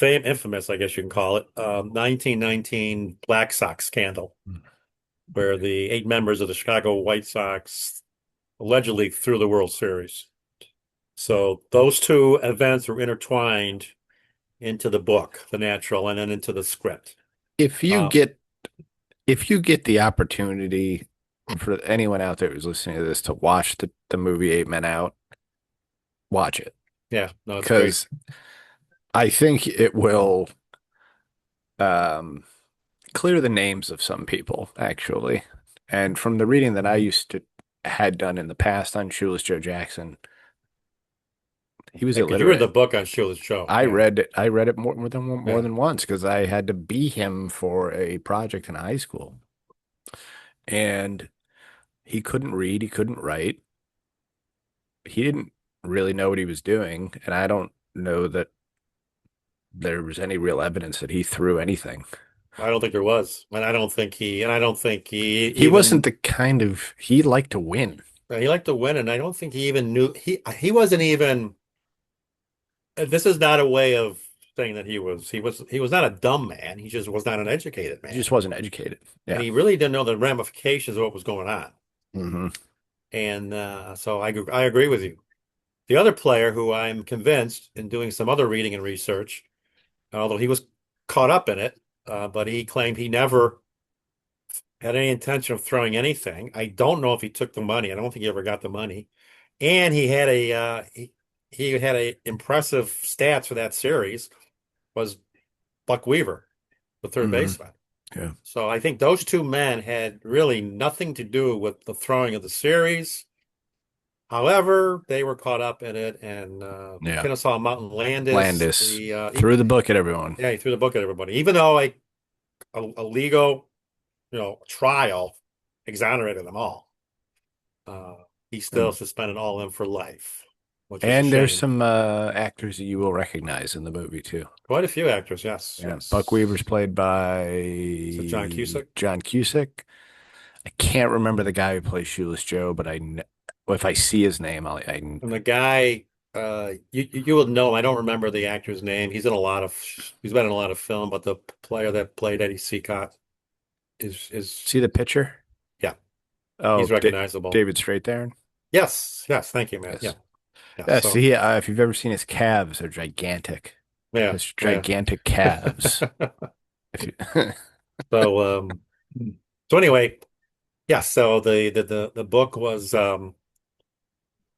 Speaker 2: infamous, I guess you can call it, 1919 Black Sox scandal. where the 8 members of the Chicago White Sox allegedly threw the World Series. So those two events were intertwined into the book, The Natural, and then into the script.
Speaker 1: If you
Speaker 2: Uh,
Speaker 1: get if you get the opportunity for anyone out there who's listening to this to watch the movie Eight Men Out, watch it
Speaker 2: yeah, no, it's great.
Speaker 1: because I think it will um, clear the names of some people actually. And from the reading that I used to had done in the past on Shoeless Joe Jackson, he was
Speaker 2: Yeah, because you read the
Speaker 1: illiterate.
Speaker 2: book on Shoeless Joe. Yeah,
Speaker 1: I read it more
Speaker 2: yeah.
Speaker 1: than once because I had to be him for a project in high school. And he couldn't read, he couldn't write. He didn't really know what he was doing, and I don't know that there was any real evidence that he threw anything.
Speaker 2: I don't think there was, and I don't think he
Speaker 1: He wasn't
Speaker 2: even
Speaker 1: the kind of he liked to win.
Speaker 2: he liked to win, and I don't think he even knew he wasn't even. This is not a way of saying that he was not a dumb man. He just was not an educated
Speaker 1: He
Speaker 2: man,
Speaker 1: just wasn't educated.
Speaker 2: and
Speaker 1: Yeah.
Speaker 2: he really didn't know the ramifications of what was going on.
Speaker 1: Hmm.
Speaker 2: And so I agree with you. The other player who I'm convinced in doing some other reading and research, although he was caught up in it, but he claimed he never had any intention of throwing anything. I don't know if he took the money. I don't think he ever got the money. And he had a impressive stats for that series was Buck Weaver, the third
Speaker 1: Hmm.
Speaker 2: baseman.
Speaker 1: Yeah.
Speaker 2: So I think those two men had really nothing to do with the throwing of the series. However, they were caught up in it, and
Speaker 1: Yeah.
Speaker 2: Kennesaw Mountain Landis,
Speaker 1: Landis threw the book at everyone.
Speaker 2: yeah, he threw the book at everybody. Even though a legal, trial exonerated them all, uh, he still
Speaker 1: And,
Speaker 2: suspended all of them for life, which was a
Speaker 1: and there's
Speaker 2: shame.
Speaker 1: some actors that you will recognize in the movie too.
Speaker 2: Quite a few actors, yes,
Speaker 1: Yeah. Buck
Speaker 2: yes.
Speaker 1: Weaver's played
Speaker 2: Is it John
Speaker 1: by
Speaker 2: Cusack?
Speaker 1: John Cusack. I can't remember the guy who plays Shoeless Joe, but well, if I see his name,
Speaker 2: And the guy, you would know him. I don't remember the actor's name. He's been in a lot of film, but the player that played Eddie Seacott is
Speaker 1: see the picture.
Speaker 2: yeah,
Speaker 1: Oh,
Speaker 2: he's recognizable.
Speaker 1: David Strathairn.
Speaker 2: Yes, yes, thank you, man. Yeah,
Speaker 1: Yes.
Speaker 2: yeah.
Speaker 1: Yeah.
Speaker 2: So
Speaker 1: See, if you've ever seen his calves, they're gigantic.
Speaker 2: yeah,
Speaker 1: His
Speaker 2: yeah.
Speaker 1: gigantic calves. If you,
Speaker 2: So so anyway, yeah. So the book was the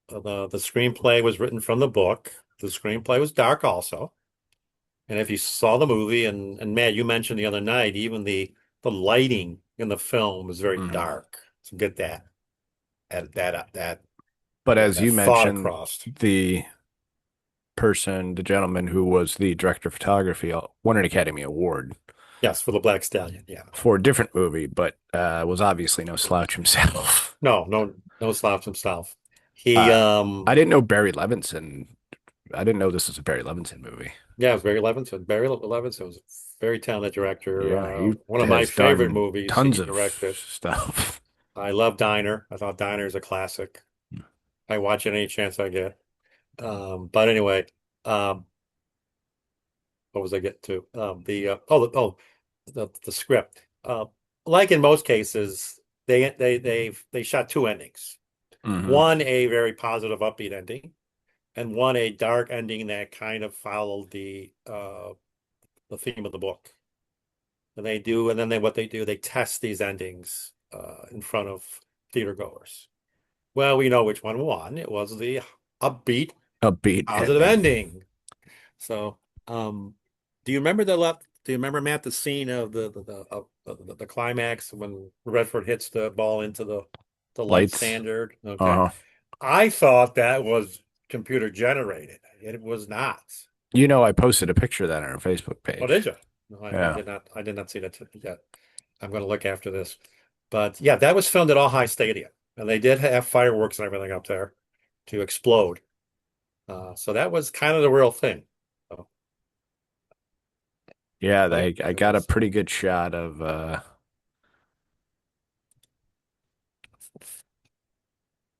Speaker 2: screenplay was written from the book. The screenplay was dark also. And if you saw the movie, and Matt, you mentioned the other night, even the lighting in the film is very
Speaker 1: Mhm.
Speaker 2: dark. So get that
Speaker 1: But as
Speaker 2: that
Speaker 1: you
Speaker 2: thought
Speaker 1: mentioned,
Speaker 2: across.
Speaker 1: the the gentleman who was the director of photography, won an Academy Award
Speaker 2: Yes, for the Black Stallion. Yeah.
Speaker 1: for a different movie, but was obviously no slouch himself.
Speaker 2: No, no, no slouch himself. He
Speaker 1: Uh, I didn't know Barry Levinson. I didn't know this was a Barry Levinson movie.
Speaker 2: yeah, it was Barry Levinson. Barry Levinson was a very talented director.
Speaker 1: Yeah, he
Speaker 2: One of my
Speaker 1: has
Speaker 2: favorite
Speaker 1: done
Speaker 2: movies
Speaker 1: tons
Speaker 2: he
Speaker 1: of
Speaker 2: directed.
Speaker 1: stuff.
Speaker 2: I love Diner. I thought Diner is a classic. I watch it any chance I get. But anyway, um, what was I getting to? The script. Like in most cases, they shot two endings.
Speaker 1: Hmm.
Speaker 2: One a very positive, upbeat ending, and one a dark ending that kind of followed the theme of the book. And then what they do, they test these endings in front of theater goers. Well, we know which one won. It was the upbeat,
Speaker 1: Upbeat
Speaker 2: positive
Speaker 1: ending.
Speaker 2: ending. So, do you remember Do you remember, Matt, the scene of the climax when Redford hits the ball into the light
Speaker 1: Lights.
Speaker 2: standard? Okay,
Speaker 1: Uh-huh.
Speaker 2: I thought that was computer generated. It was not.
Speaker 1: I posted a picture of that on our Facebook
Speaker 2: Oh,
Speaker 1: page.
Speaker 2: did you? No, I
Speaker 1: Yeah.
Speaker 2: did not. I did not see that yet. I'm going to look after this. But yeah, that was filmed at All High Stadium, and they did have fireworks and everything up there to explode. So that was kind of the real thing. So,
Speaker 1: Yeah,
Speaker 2: but
Speaker 1: I
Speaker 2: it
Speaker 1: got a
Speaker 2: was
Speaker 1: pretty good shot of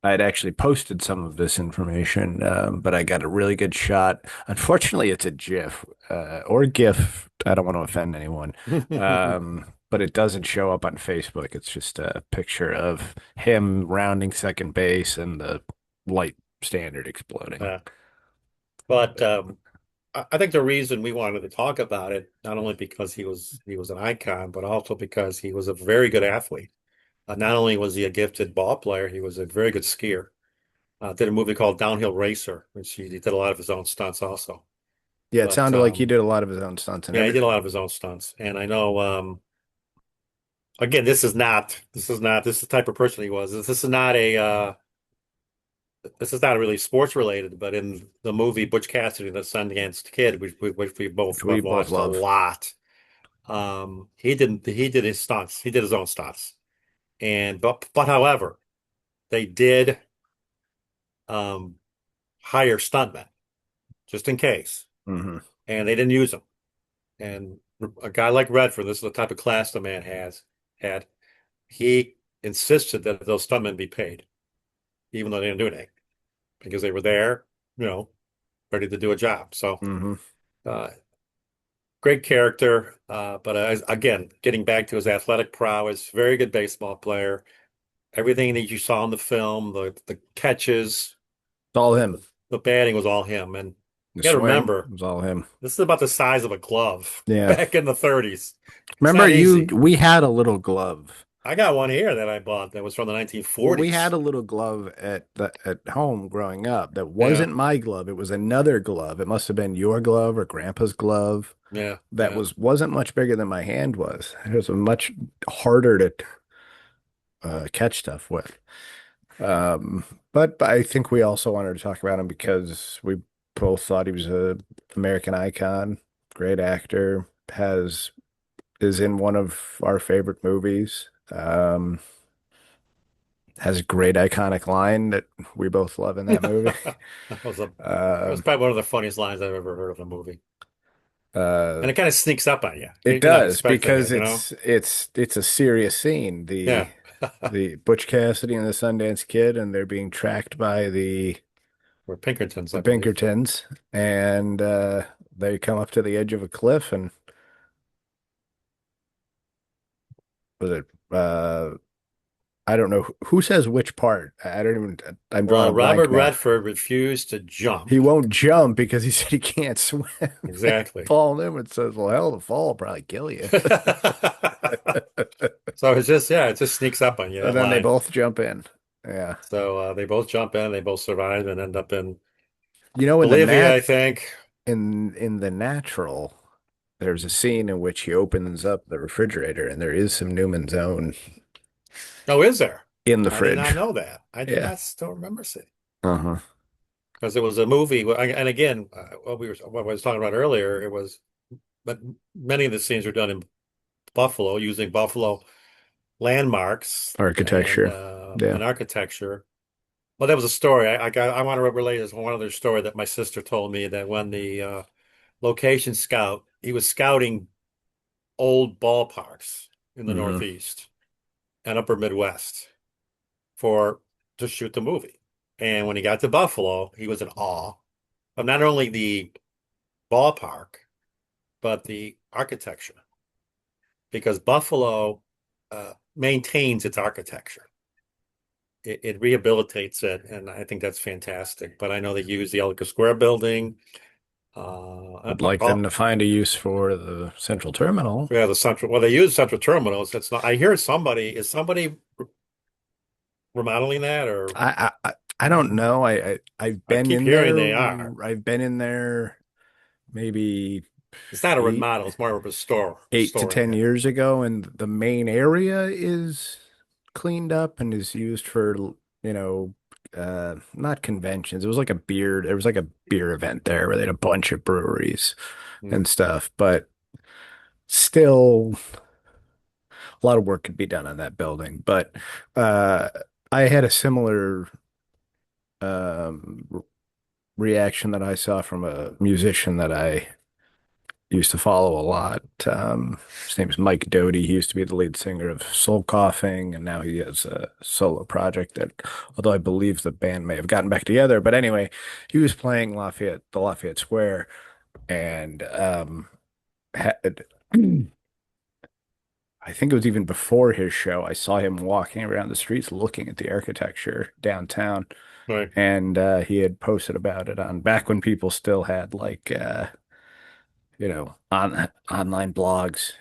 Speaker 1: I had actually posted some of this information, but I got a really good shot. Unfortunately, it's a GIF or GIF. I don't want to offend anyone. But but it doesn't show up on Facebook. It's just a picture of him rounding second base and the light standard exploding.
Speaker 2: Uh, but I think the reason we wanted to talk about it, not only because he was an icon, but also because he was a very good athlete. Not only was he a gifted ball player, he was a very good skier. Did a movie called Downhill Racer, which he did a lot of his own stunts also.
Speaker 1: Yeah, it
Speaker 2: But
Speaker 1: sounded like he did a lot of his own stunts and
Speaker 2: yeah, he did a
Speaker 1: everything.
Speaker 2: lot of his own stunts. And I know, again, this is the type of person he was. This is not really sports related, but in the movie Butch Cassidy and the Sundance Kid, which we both
Speaker 1: We
Speaker 2: have
Speaker 1: both
Speaker 2: watched a
Speaker 1: love.
Speaker 2: lot, he did his stunts. He did his own stunts. And but however, they did um hire stuntmen just in case,
Speaker 1: Hmm.
Speaker 2: and they didn't use them. And a guy like Redford, this is the type of class the man had. He insisted that those stuntmen be paid, even though they didn't do anything, because they were there, you know, ready to do a job. So,
Speaker 1: Hmm.
Speaker 2: uh, great character. But again, getting back to his athletic prowess, very good baseball player. Everything that you saw in the film, the catches,
Speaker 1: It's all him.
Speaker 2: the batting was all him. And
Speaker 1: The
Speaker 2: you got to
Speaker 1: swing
Speaker 2: remember,
Speaker 1: was all him.
Speaker 2: this is about the size of a glove
Speaker 1: Yeah.
Speaker 2: back in the 30s. It's
Speaker 1: Remember
Speaker 2: not
Speaker 1: you,
Speaker 2: easy.
Speaker 1: we had a little glove.
Speaker 2: I got one here that I bought that was from the
Speaker 1: Well, we
Speaker 2: 1940s.
Speaker 1: had a little glove at home growing up that
Speaker 2: Yeah,
Speaker 1: wasn't my glove. It was another glove. It must have been your glove or grandpa's glove
Speaker 2: yeah,
Speaker 1: that
Speaker 2: yeah.
Speaker 1: wasn't much bigger than my hand was. It was much harder to catch stuff with. Um, but I think we also wanted to talk about him because we both thought he was a American icon, great actor, has is in one of our favorite movies. Has a great iconic line that we both love in that movie.
Speaker 2: That was
Speaker 1: Um,
Speaker 2: probably one of the funniest lines I've ever heard of a movie.
Speaker 1: uh,
Speaker 2: And it kind of sneaks up on you.
Speaker 1: it
Speaker 2: You're not
Speaker 1: does
Speaker 2: expecting
Speaker 1: because
Speaker 2: it, you know?
Speaker 1: it's a serious scene. The
Speaker 2: Yeah.
Speaker 1: the Butch Cassidy and the Sundance Kid, and they're being tracked by
Speaker 2: We're Pinkertons,
Speaker 1: the
Speaker 2: I believe.
Speaker 1: Pinkertons, and they come up to the edge of a cliff, and was it I don't know who says which part. I don't even. I'm drawing
Speaker 2: Well,
Speaker 1: a
Speaker 2: Robert
Speaker 1: blank now.
Speaker 2: Redford refused to
Speaker 1: He
Speaker 2: jump.
Speaker 1: won't jump because he said he can't swim.
Speaker 2: Exactly.
Speaker 1: Paul Newman says, "Well, hell, the fall will probably kill you."
Speaker 2: So it just sneaks up on you,
Speaker 1: And
Speaker 2: that
Speaker 1: then they
Speaker 2: line.
Speaker 1: both jump in. Yeah.
Speaker 2: So they both jump in, they both survive and end up in
Speaker 1: You know,
Speaker 2: Bolivia, I think.
Speaker 1: in the natural, there's a scene in which he opens up the refrigerator and there is some Newman's Own
Speaker 2: Oh, is there?
Speaker 1: in the
Speaker 2: I did not
Speaker 1: fridge.
Speaker 2: know that. I did
Speaker 1: Yeah.
Speaker 2: not still remember seeing
Speaker 1: Uh-huh.
Speaker 2: because it was a movie. And again, what I was talking about earlier, but many of the scenes were done in Buffalo using Buffalo landmarks and
Speaker 1: Architecture. Yeah.
Speaker 2: architecture. Well, that was a story. I want to relate this one other story that my sister told me that when the location scout, he was scouting old ballparks in the
Speaker 1: Hmm.
Speaker 2: Northeast and Upper Midwest for to shoot the movie. And when he got to Buffalo, he was in awe of not only the ballpark, but the architecture, because Buffalo maintains its architecture. It rehabilitates it, and I think that's fantastic. But I know they use the Ellicott Square building.
Speaker 1: Would like them to find a use for the central terminal.
Speaker 2: Yeah, the central. Well, they use central terminals. It's not. I hear somebody remodeling that, or
Speaker 1: I don't know. I've
Speaker 2: I
Speaker 1: been
Speaker 2: keep
Speaker 1: in
Speaker 2: hearing they
Speaker 1: there.
Speaker 2: are.
Speaker 1: I've been in there maybe
Speaker 2: It's not a
Speaker 1: eight
Speaker 2: remodel. It's more of a store
Speaker 1: eight to
Speaker 2: restoring
Speaker 1: 10
Speaker 2: it.
Speaker 1: years ago, and the main area is cleaned up and is used for, you know, not conventions. It was like a beer, there was like a beer event there where they had a bunch of breweries
Speaker 2: Mm.
Speaker 1: and stuff, but still a lot of work could be done on that building. But uh I had a similar reaction that I saw from a musician that I used to follow a lot. His name is Mike Doughty. He used to be the lead singer of Soul Coughing, and now he has a solo project that, although I believe the band may have gotten back together, but anyway, he was playing Lafayette Square, and had I think it was even before his show. I saw him walking around the streets looking at the architecture downtown,
Speaker 2: Right.
Speaker 1: and he had posted about it on back when people still had like on online blogs,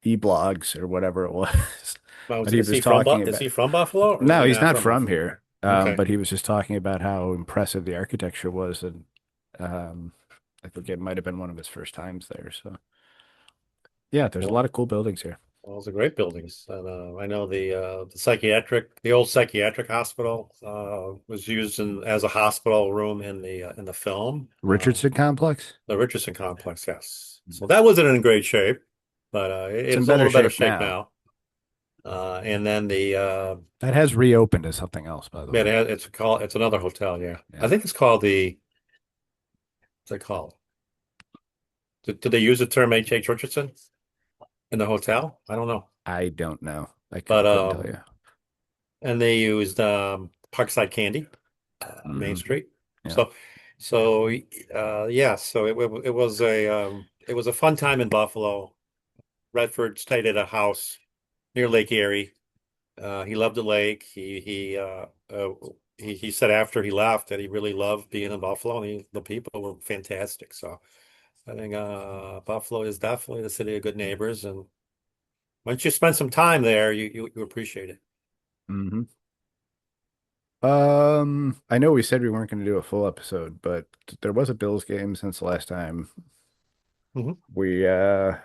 Speaker 1: e-blogs or whatever it was.
Speaker 2: Well,
Speaker 1: But he
Speaker 2: is
Speaker 1: was
Speaker 2: he from
Speaker 1: talking
Speaker 2: Is
Speaker 1: about
Speaker 2: he from Buffalo or is
Speaker 1: no,
Speaker 2: he
Speaker 1: he's
Speaker 2: not
Speaker 1: not
Speaker 2: from
Speaker 1: from
Speaker 2: Buffalo?
Speaker 1: here.
Speaker 2: Okay.
Speaker 1: But he was just talking about how impressive the architecture was, and um, I think it might have been one of his first times there. So yeah, there's a
Speaker 2: Well,
Speaker 1: lot of cool buildings here.
Speaker 2: well, those are great buildings. And I know the old psychiatric hospital was used as a hospital room in the film.
Speaker 1: Richardson Complex.
Speaker 2: The Richardson Complex, yes. So that wasn't in great shape, but
Speaker 1: It's in
Speaker 2: it's a
Speaker 1: better
Speaker 2: little better
Speaker 1: shape
Speaker 2: shape
Speaker 1: now.
Speaker 2: now. And then
Speaker 1: That has reopened as something else, by the
Speaker 2: man,
Speaker 1: way.
Speaker 2: it's another hotel, yeah. I
Speaker 1: Yeah,
Speaker 2: think it's called what's it called? Did they use the term H.H. Richardson in the hotel? I don't know.
Speaker 1: I don't know.
Speaker 2: But
Speaker 1: Couldn't tell you.
Speaker 2: and they used Parkside Candy, Main
Speaker 1: Hmm.
Speaker 2: Street.
Speaker 1: Yeah.
Speaker 2: So yeah, so it was a fun time in Buffalo. Redford stayed at a house near Lake Erie. He loved the lake. He said after he left that he really loved being in Buffalo, and the people were fantastic. So I think Buffalo is definitely the city of good neighbors, and once you spend some time there, you appreciate it.
Speaker 1: Hmm. I know we said we weren't going to do a full episode, but there was a Bills game since the last time
Speaker 2: Mhm.
Speaker 1: we
Speaker 2: I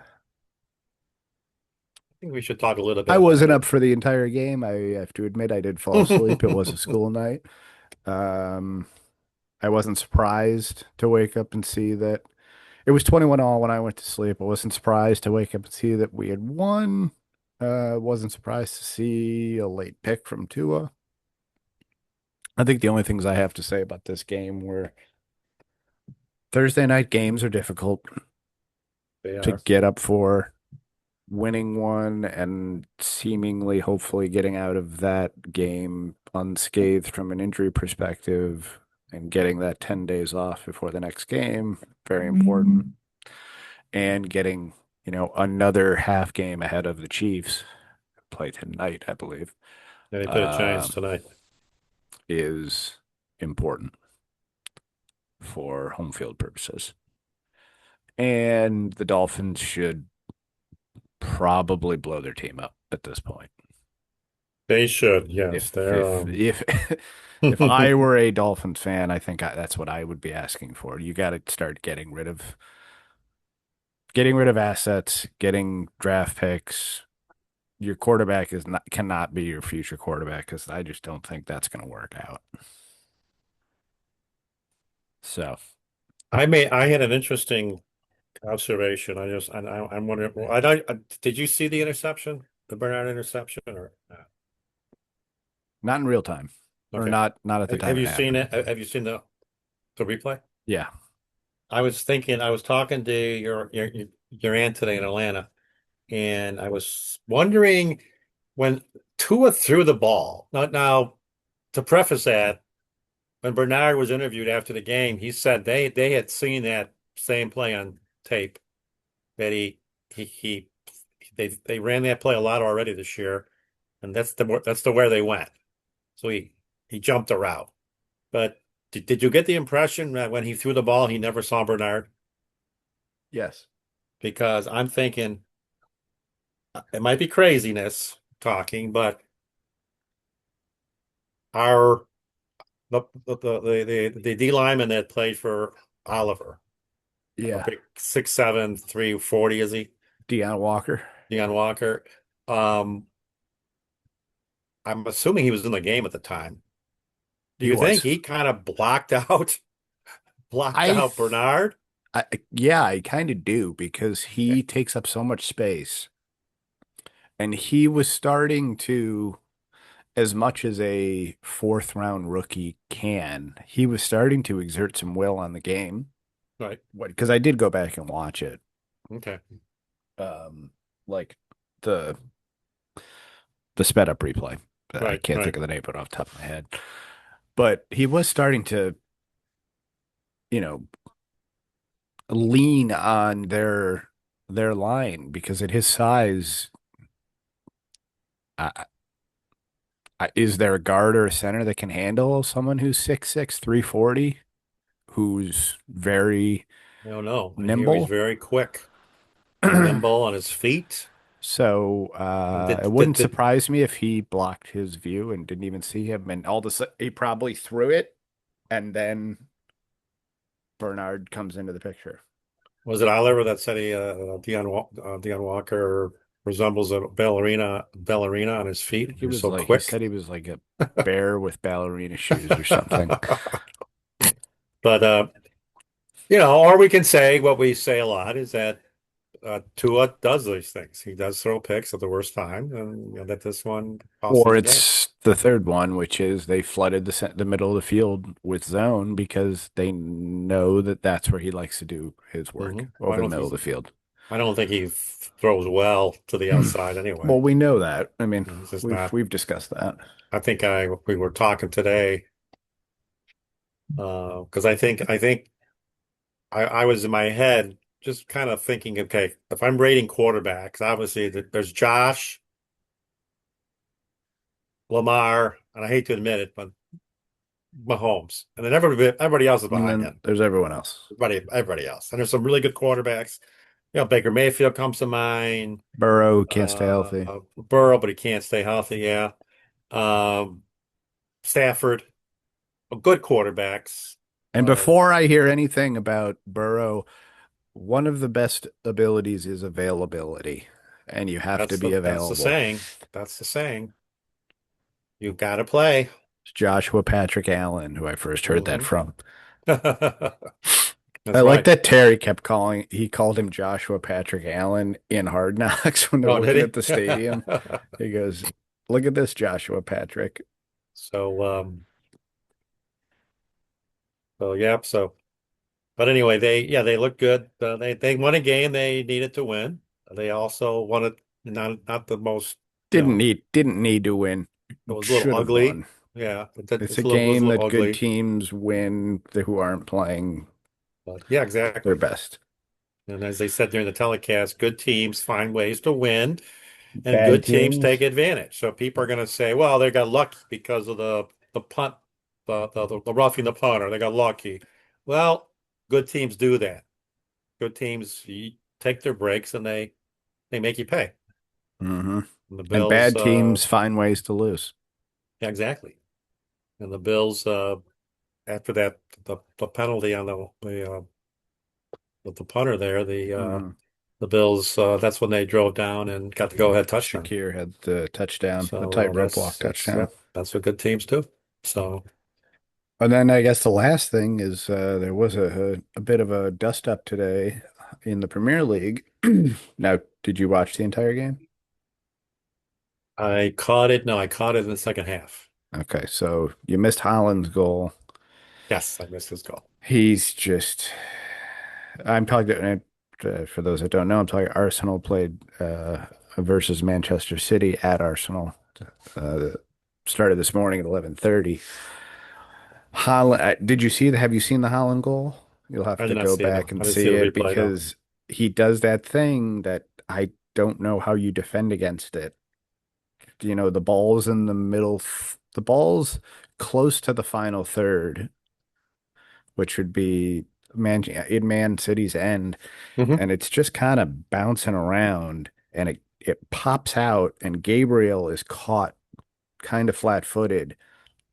Speaker 2: think we should talk a little bit
Speaker 1: I
Speaker 2: about
Speaker 1: wasn't
Speaker 2: it.
Speaker 1: up for the entire game. I have to admit I did fall asleep. It was a school night. Um, I wasn't surprised to wake up and see that it was 21 all when I went to sleep. I wasn't surprised to wake up and see that we had won. Wasn't surprised to see a late pick from Tua. I think the only things I have to say about this game were Thursday night games are difficult
Speaker 2: They
Speaker 1: to
Speaker 2: are.
Speaker 1: get up for. Winning one and seemingly hopefully getting out of that game unscathed from an injury perspective and getting that 10 days off before the next game, very important. And getting, another half game ahead of the Chiefs, play tonight, I believe,
Speaker 2: Yeah, they play the Giants
Speaker 1: um,
Speaker 2: tonight.
Speaker 1: is important for home field purposes. And the Dolphins should probably blow their team up at this point.
Speaker 2: They should, yes.
Speaker 1: If if if if I were a Dolphins fan, I think that's what I would be asking for. You got to start getting rid of assets, getting draft picks. Your quarterback is not cannot be your future quarterback because I just don't think that's going to work out. So
Speaker 2: I had an interesting observation. I'm wondering. Well, did you see the interception, the Bernard interception, or
Speaker 1: not in real time, or
Speaker 2: okay?
Speaker 1: not at the time
Speaker 2: Have
Speaker 1: it
Speaker 2: you seen
Speaker 1: happened.
Speaker 2: it? Have you seen the replay?
Speaker 1: Yeah,
Speaker 2: I was talking to your aunt today in Atlanta, and I was wondering when Tua threw the ball. Now to preface that, when Bernard was interviewed after the game, he said they had seen that same play on tape that he they ran that play a lot already this year, and that's the where they went. So he jumped a route. But did you get the impression that when he threw the ball, he never saw Bernard?
Speaker 1: yes,
Speaker 2: Because I'm thinking it might be craziness talking, but our the D lineman that played for Oliver, a
Speaker 1: yeah.
Speaker 2: big 6'7", 340, is he?
Speaker 1: Deion Walker,
Speaker 2: Deion Walker. Um, I'm assuming he was in the game at the time. Do
Speaker 1: he
Speaker 2: you think
Speaker 1: was.
Speaker 2: he kind of blocked
Speaker 1: I,
Speaker 2: out Bernard?
Speaker 1: yeah, I kind of do because he takes up so much space, and he was starting to as much as a fourth round rookie can, he was starting to exert some will on the game.
Speaker 2: Right.
Speaker 1: What? Because I did go back and watch it.
Speaker 2: Okay.
Speaker 1: Like the the sped up replay. I
Speaker 2: Right.
Speaker 1: can't
Speaker 2: Right.
Speaker 1: think of the name of it off the top of my head. But he was starting to, you know, lean on their line because at his size, I, is there a guard or a center that can handle someone who's 6'6", 340, who's very
Speaker 2: I don't know. I hear he's
Speaker 1: nimble?
Speaker 2: very quick and nimble on his feet.
Speaker 1: So
Speaker 2: And did,
Speaker 1: it
Speaker 2: did,
Speaker 1: wouldn't
Speaker 2: did,
Speaker 1: surprise me if he blocked his view and didn't even see him, and all of a sudden he probably threw it, and then Bernard comes into the picture.
Speaker 2: was it Oliver that said Deion Walker resembles a ballerina on his
Speaker 1: I
Speaker 2: feet?
Speaker 1: think he
Speaker 2: You're
Speaker 1: was
Speaker 2: so
Speaker 1: like he
Speaker 2: quick.
Speaker 1: said he was like a bear with ballerina shoes or something.
Speaker 2: But or we can say what we say a lot is that Tua does these things. He does throw picks at the worst time, and that this one cost him
Speaker 1: Or
Speaker 2: the game.
Speaker 1: it's the third one, which is they flooded the middle of the field with zone because they know that that's where he likes to do his work,
Speaker 2: Well,
Speaker 1: over the middle of the field.
Speaker 2: I don't think he throws well to the outside anyway.
Speaker 1: Well, we know that. I mean,
Speaker 2: He's just
Speaker 1: we've
Speaker 2: not.
Speaker 1: we've discussed that.
Speaker 2: I think we were talking today because I was in my head just kind of thinking, okay, if I'm rating quarterbacks, obviously there's Josh, Lamar, and I hate to admit it, but Mahomes, and then everybody else is
Speaker 1: And
Speaker 2: behind
Speaker 1: then
Speaker 2: them.
Speaker 1: there's everyone else.
Speaker 2: Everybody else, and there's some really good quarterbacks. Baker Mayfield comes to mind.
Speaker 1: Burrow can't stay healthy.
Speaker 2: Burrow, but he can't stay healthy. Yeah. Um, Stafford, good quarterbacks.
Speaker 1: And
Speaker 2: Uh,
Speaker 1: before I hear anything about Burrow, one of the best abilities is availability, and you have to
Speaker 2: that's
Speaker 1: be
Speaker 2: the
Speaker 1: available.
Speaker 2: saying. That's the saying. You've got to play.
Speaker 1: It's Joshua Patrick Allen, who I first heard that
Speaker 2: Hmm.
Speaker 1: from. I
Speaker 2: That's
Speaker 1: like
Speaker 2: right.
Speaker 1: that Terry kept he called him Joshua Patrick Allen in Hard Knocks when they're
Speaker 2: Oh,
Speaker 1: looking at
Speaker 2: did
Speaker 1: the
Speaker 2: he?
Speaker 1: stadium. He goes, "Look at this Joshua Patrick."
Speaker 2: So, yeah. But anyway, they look good. They won a game they needed to win. They also won it not the most,
Speaker 1: Didn't need to win.
Speaker 2: it was a little
Speaker 1: Should have
Speaker 2: ugly.
Speaker 1: won.
Speaker 2: Yeah,
Speaker 1: It's a
Speaker 2: was a
Speaker 1: game
Speaker 2: little
Speaker 1: that good
Speaker 2: ugly.
Speaker 1: teams win who aren't playing
Speaker 2: But yeah,
Speaker 1: their
Speaker 2: exactly.
Speaker 1: best.
Speaker 2: And as they said during the telecast, good teams find ways to win, and
Speaker 1: Bad
Speaker 2: good teams take
Speaker 1: teams
Speaker 2: advantage. So people are going to say, "Well, they got lucky because of the punt, the roughing the punter. They got lucky." Well, good teams do that. Good teams take their breaks and they make you pay.
Speaker 1: hmm
Speaker 2: And the
Speaker 1: And
Speaker 2: Bills,
Speaker 1: bad teams find ways to lose.
Speaker 2: yeah, exactly. And the Bills, after that, the penalty on the punter there,
Speaker 1: hmm
Speaker 2: the Bills, that's when they drove down and got the go-ahead touchdown.
Speaker 1: Shakir had the touchdown, the
Speaker 2: So
Speaker 1: tightrope walk touchdown.
Speaker 2: that's what good teams do. So
Speaker 1: And then I guess the last thing is there was a bit of a dust up today in the Premier League. Now, did you watch the entire game?
Speaker 2: I caught it. No, I caught it in the second half.
Speaker 1: Okay, so you missed Haaland's goal.
Speaker 2: Yes, I missed his goal.
Speaker 1: He's just, I'm talking, for those that don't know, I'm talking Arsenal played versus Manchester City at Arsenal. Uh, Started this morning at 11:30. Holland, did you see have you seen the Holland goal? You'll have
Speaker 2: I
Speaker 1: to
Speaker 2: did not
Speaker 1: go
Speaker 2: see it.
Speaker 1: back
Speaker 2: No,
Speaker 1: and
Speaker 2: I didn't see
Speaker 1: see
Speaker 2: the
Speaker 1: it
Speaker 2: replay. No.
Speaker 1: because he does that thing that I don't know how you defend against it. The ball's in the middle, the ball's close to the final third, which would be in Man City's end,
Speaker 2: Hmm.
Speaker 1: and it's just kind of bouncing around, and it pops out, and Gabriel is caught kind of flat-footed.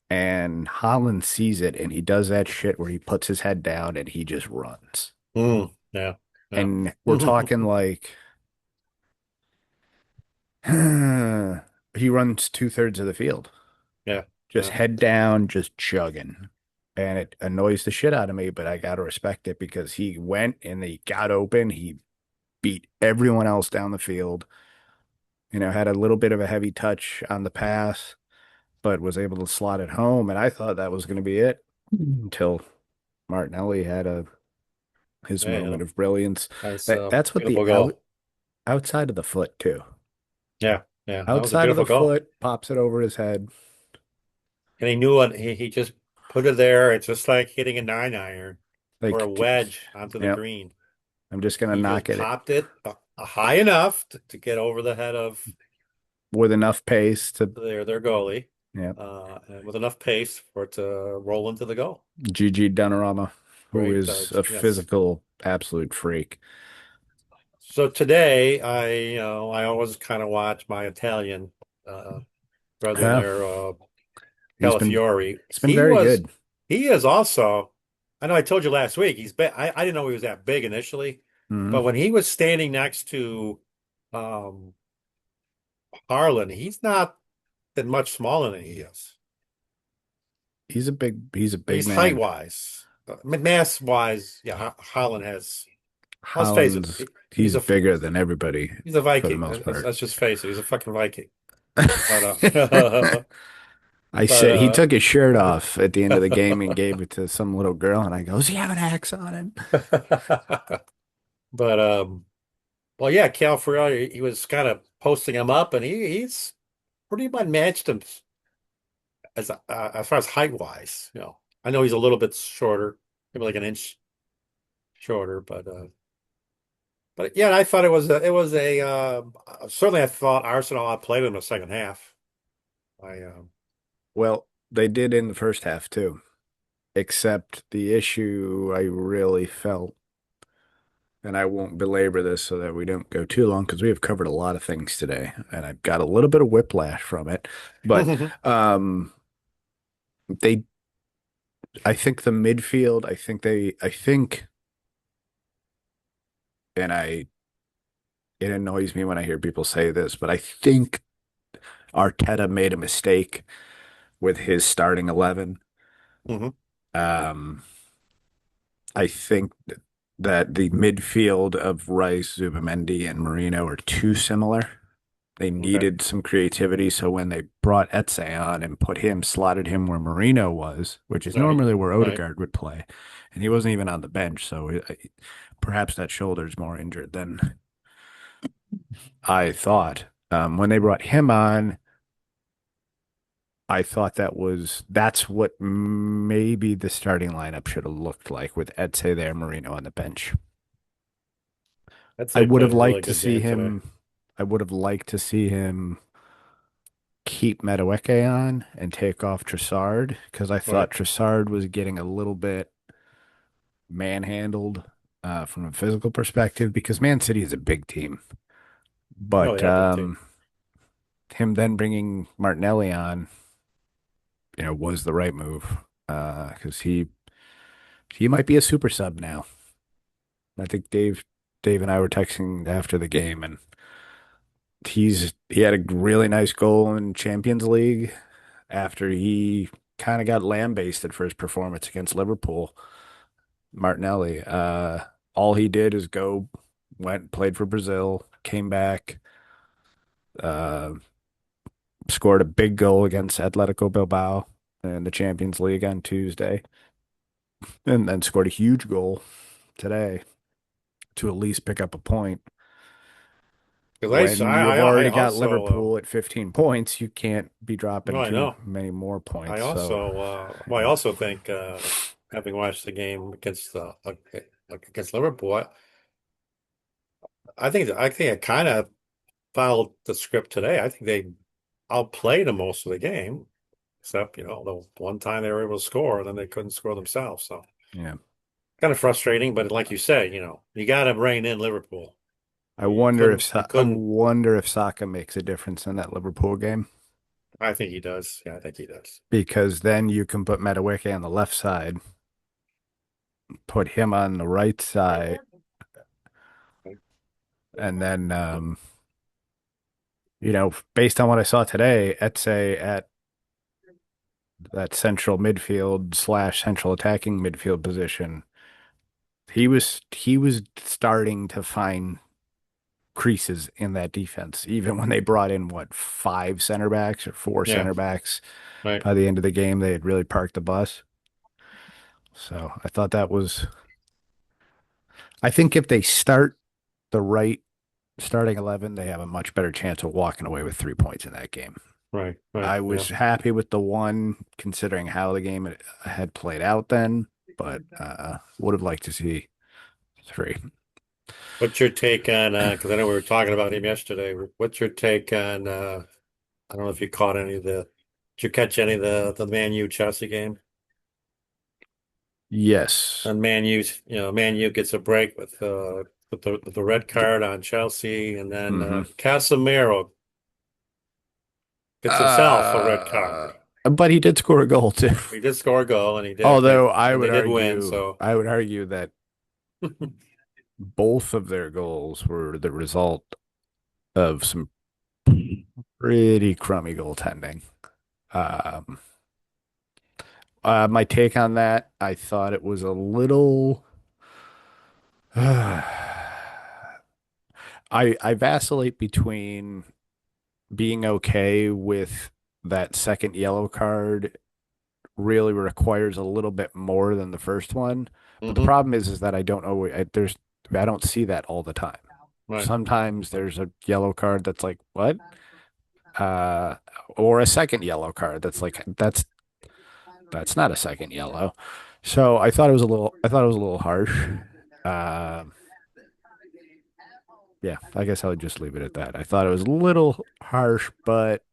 Speaker 1: And Holland sees it and he does that shit where he puts his head down and he just runs.
Speaker 2: Yeah. Yeah.
Speaker 1: And we're talking like he runs 2/3 of the field,
Speaker 2: Yeah.
Speaker 1: just
Speaker 2: Yeah.
Speaker 1: head down, just chugging. And it annoys the shit out of me, but I gotta respect it because he went and he got open. He beat everyone else down the field. Had a little bit of a heavy touch on the pass, but was able to slot it home. And I thought that was going to be it until Martinelli had his
Speaker 2: Yeah.
Speaker 1: moment of brilliance.
Speaker 2: Nice,
Speaker 1: That's what the
Speaker 2: beautiful goal.
Speaker 1: outside of the foot too.
Speaker 2: Yeah. Yeah. That was a
Speaker 1: Outside of the
Speaker 2: beautiful goal.
Speaker 1: foot, pops it over his head.
Speaker 2: And he knew it. He just put it there. It's just like hitting a 9-iron or a
Speaker 1: Like,
Speaker 2: wedge onto the
Speaker 1: yeah,
Speaker 2: green.
Speaker 1: I'm just gonna
Speaker 2: He
Speaker 1: knock
Speaker 2: just
Speaker 1: it.
Speaker 2: popped it high enough to get over the head of
Speaker 1: with enough pace to,
Speaker 2: their goalie,
Speaker 1: yeah,
Speaker 2: and with enough pace for it to roll into the goal.
Speaker 1: Gigi Donnarumma, who
Speaker 2: Great
Speaker 1: is
Speaker 2: touch.
Speaker 1: a
Speaker 2: Yes.
Speaker 1: physical absolute freak.
Speaker 2: So today, I always kind of watch my Italian brethren
Speaker 1: Yeah,
Speaker 2: there,
Speaker 1: he's been
Speaker 2: Calafiori.
Speaker 1: he's been very good.
Speaker 2: He is also, I know I told you last week, I didn't know he was that big initially,
Speaker 1: Hmm.
Speaker 2: but when he was standing next to um, Harlan, he's not that much smaller than he is.
Speaker 1: He's a big
Speaker 2: He's height
Speaker 1: man.
Speaker 2: wise, mass wise. Yeah, Harlan has, let's face it,
Speaker 1: Holland's
Speaker 2: he's
Speaker 1: he's
Speaker 2: a,
Speaker 1: bigger than everybody
Speaker 2: he's a
Speaker 1: for the
Speaker 2: Viking.
Speaker 1: most part.
Speaker 2: Let's just face it, he's a fucking Viking. But,
Speaker 1: I
Speaker 2: but,
Speaker 1: said he took his shirt off at the end of the game and gave it to some little girl, and I go, "Does he have an axe on him?"
Speaker 2: but, well, yeah, Cal Ferrari, he was kind of posting him up, and he's pretty much matched him as far as height wise. I know he's a little bit shorter, maybe like an inch shorter, but yeah, I thought certainly I thought Arsenal outplayed him in the second half. I
Speaker 1: Well, they did in the first half too, except the issue I really felt, and I won't belabor this so that we don't go too long because we have covered a lot of things today, and I've got a little bit of whiplash from it. But um, they, I think the midfield, I think, and it annoys me when I hear people say this, but I think Arteta made a mistake with his starting 11.
Speaker 2: Mhm.
Speaker 1: Um, I think that the midfield of Rice, Zubimendi, and Marino are too similar. They
Speaker 2: Okay.
Speaker 1: needed some creativity, so when they brought Etze on and slotted him where Marino was, which is
Speaker 2: Right.
Speaker 1: normally where
Speaker 2: Right.
Speaker 1: Odegaard would play, and he wasn't even on the bench, so perhaps that shoulder's more injured than I thought. When they brought him on, I thought that's what maybe the starting lineup should have looked like with Etze there, Marino on the bench.
Speaker 2: I'd
Speaker 1: I
Speaker 2: say he
Speaker 1: would
Speaker 2: played
Speaker 1: have
Speaker 2: a really
Speaker 1: liked to
Speaker 2: good
Speaker 1: see
Speaker 2: game today.
Speaker 1: him. I would have liked to see him keep Madueke on and take off Trossard because I
Speaker 2: Right.
Speaker 1: thought Trossard was getting a little bit manhandled from a physical perspective because Man City is a big team.
Speaker 2: Oh,
Speaker 1: But
Speaker 2: yeah, big team.
Speaker 1: him then bringing Martinelli on, was the right move because he might be a super sub now. I think Dave and I were texting after the game, and he had a really nice goal in Champions League after he kind of got lambasted for his performance against Liverpool. Martinelli, all he did is went, played for Brazil, came back, uh, scored a big goal against Atletico Bilbao in the Champions League on Tuesday, and then scored a huge goal today to at least pick up a point.
Speaker 2: Because
Speaker 1: When you've
Speaker 2: I
Speaker 1: already got
Speaker 2: also,
Speaker 1: Liverpool at 15 points, you can't be
Speaker 2: no,
Speaker 1: dropping
Speaker 2: I
Speaker 1: too
Speaker 2: know.
Speaker 1: many more
Speaker 2: I
Speaker 1: points. So,
Speaker 2: also, well, I also think, having watched the game against Liverpool, I think it kind of followed the script today. I think they outplayed them most of the game, except, the one time they were able to score, and then they couldn't score themselves. So
Speaker 1: yeah.
Speaker 2: kind of frustrating, but like you say, you got to rein in Liverpool. You
Speaker 1: I
Speaker 2: couldn't.
Speaker 1: wonder if Saka makes a difference in that Liverpool game
Speaker 2: I think he does. Yeah, I think he does.
Speaker 1: because then you can put Madueke on the left side, put him on the right side, and then based on what I saw today, Etze at that central midfield slash central attacking midfield position, he was starting to find creases in that defense, even when they brought in what, five center backs or four
Speaker 2: Yeah,
Speaker 1: center backs.
Speaker 2: right.
Speaker 1: By the end of the game, they had really parked the bus. So I thought that was, I think if they start the right starting 11, they have a much better chance of walking away with 3 points in that game.
Speaker 2: Right, right.
Speaker 1: I
Speaker 2: Yeah.
Speaker 1: was happy with the one considering how the game had played out then, but would have liked to see three.
Speaker 2: What's your take on, because I know we were talking about him yesterday. What's your take on I don't know if you caught any of the. Did you catch any of the Man U Chelsea game?
Speaker 1: Yes.
Speaker 2: And Man U gets a break with the red card on Chelsea, and then
Speaker 1: Hmm.
Speaker 2: Casemiro gets himself a red
Speaker 1: Uh,
Speaker 2: card.
Speaker 1: but he did score a goal too.
Speaker 2: He did score a goal, and he did make,
Speaker 1: Although I
Speaker 2: and
Speaker 1: would
Speaker 2: they did win.
Speaker 1: argue,
Speaker 2: So
Speaker 1: I would argue that both of their goals were the result of some pretty crummy goaltending. Um, my take on that, I thought it was a little. I vacillate between being okay with that second yellow card really requires a little bit more than the first one. But the
Speaker 2: hmm
Speaker 1: problem is that I don't know I don't see that all the time.
Speaker 2: right.
Speaker 1: Sometimes there's a yellow card that's like, what? Uh, or a second yellow card that's like that's not a second yellow. So I thought it was a little harsh. Um, yeah, I guess I would just leave it at that. I thought it was a little harsh, but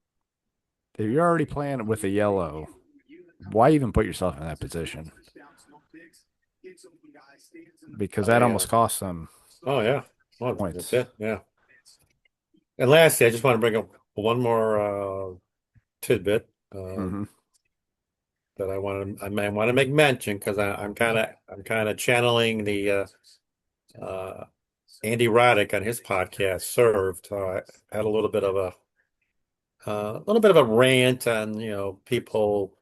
Speaker 1: if you're already playing with a yellow, why even put yourself in that position? Because that
Speaker 2: I
Speaker 1: almost costs them
Speaker 2: oh yeah, well that's
Speaker 1: points.
Speaker 2: it. Yeah. And lastly, I just want to bring up one more tidbit
Speaker 1: Hmm.
Speaker 2: that I might want to make mention because I'm kind of channeling the uh, Andy Roddick on his podcast Served. I had a little bit of a rant on people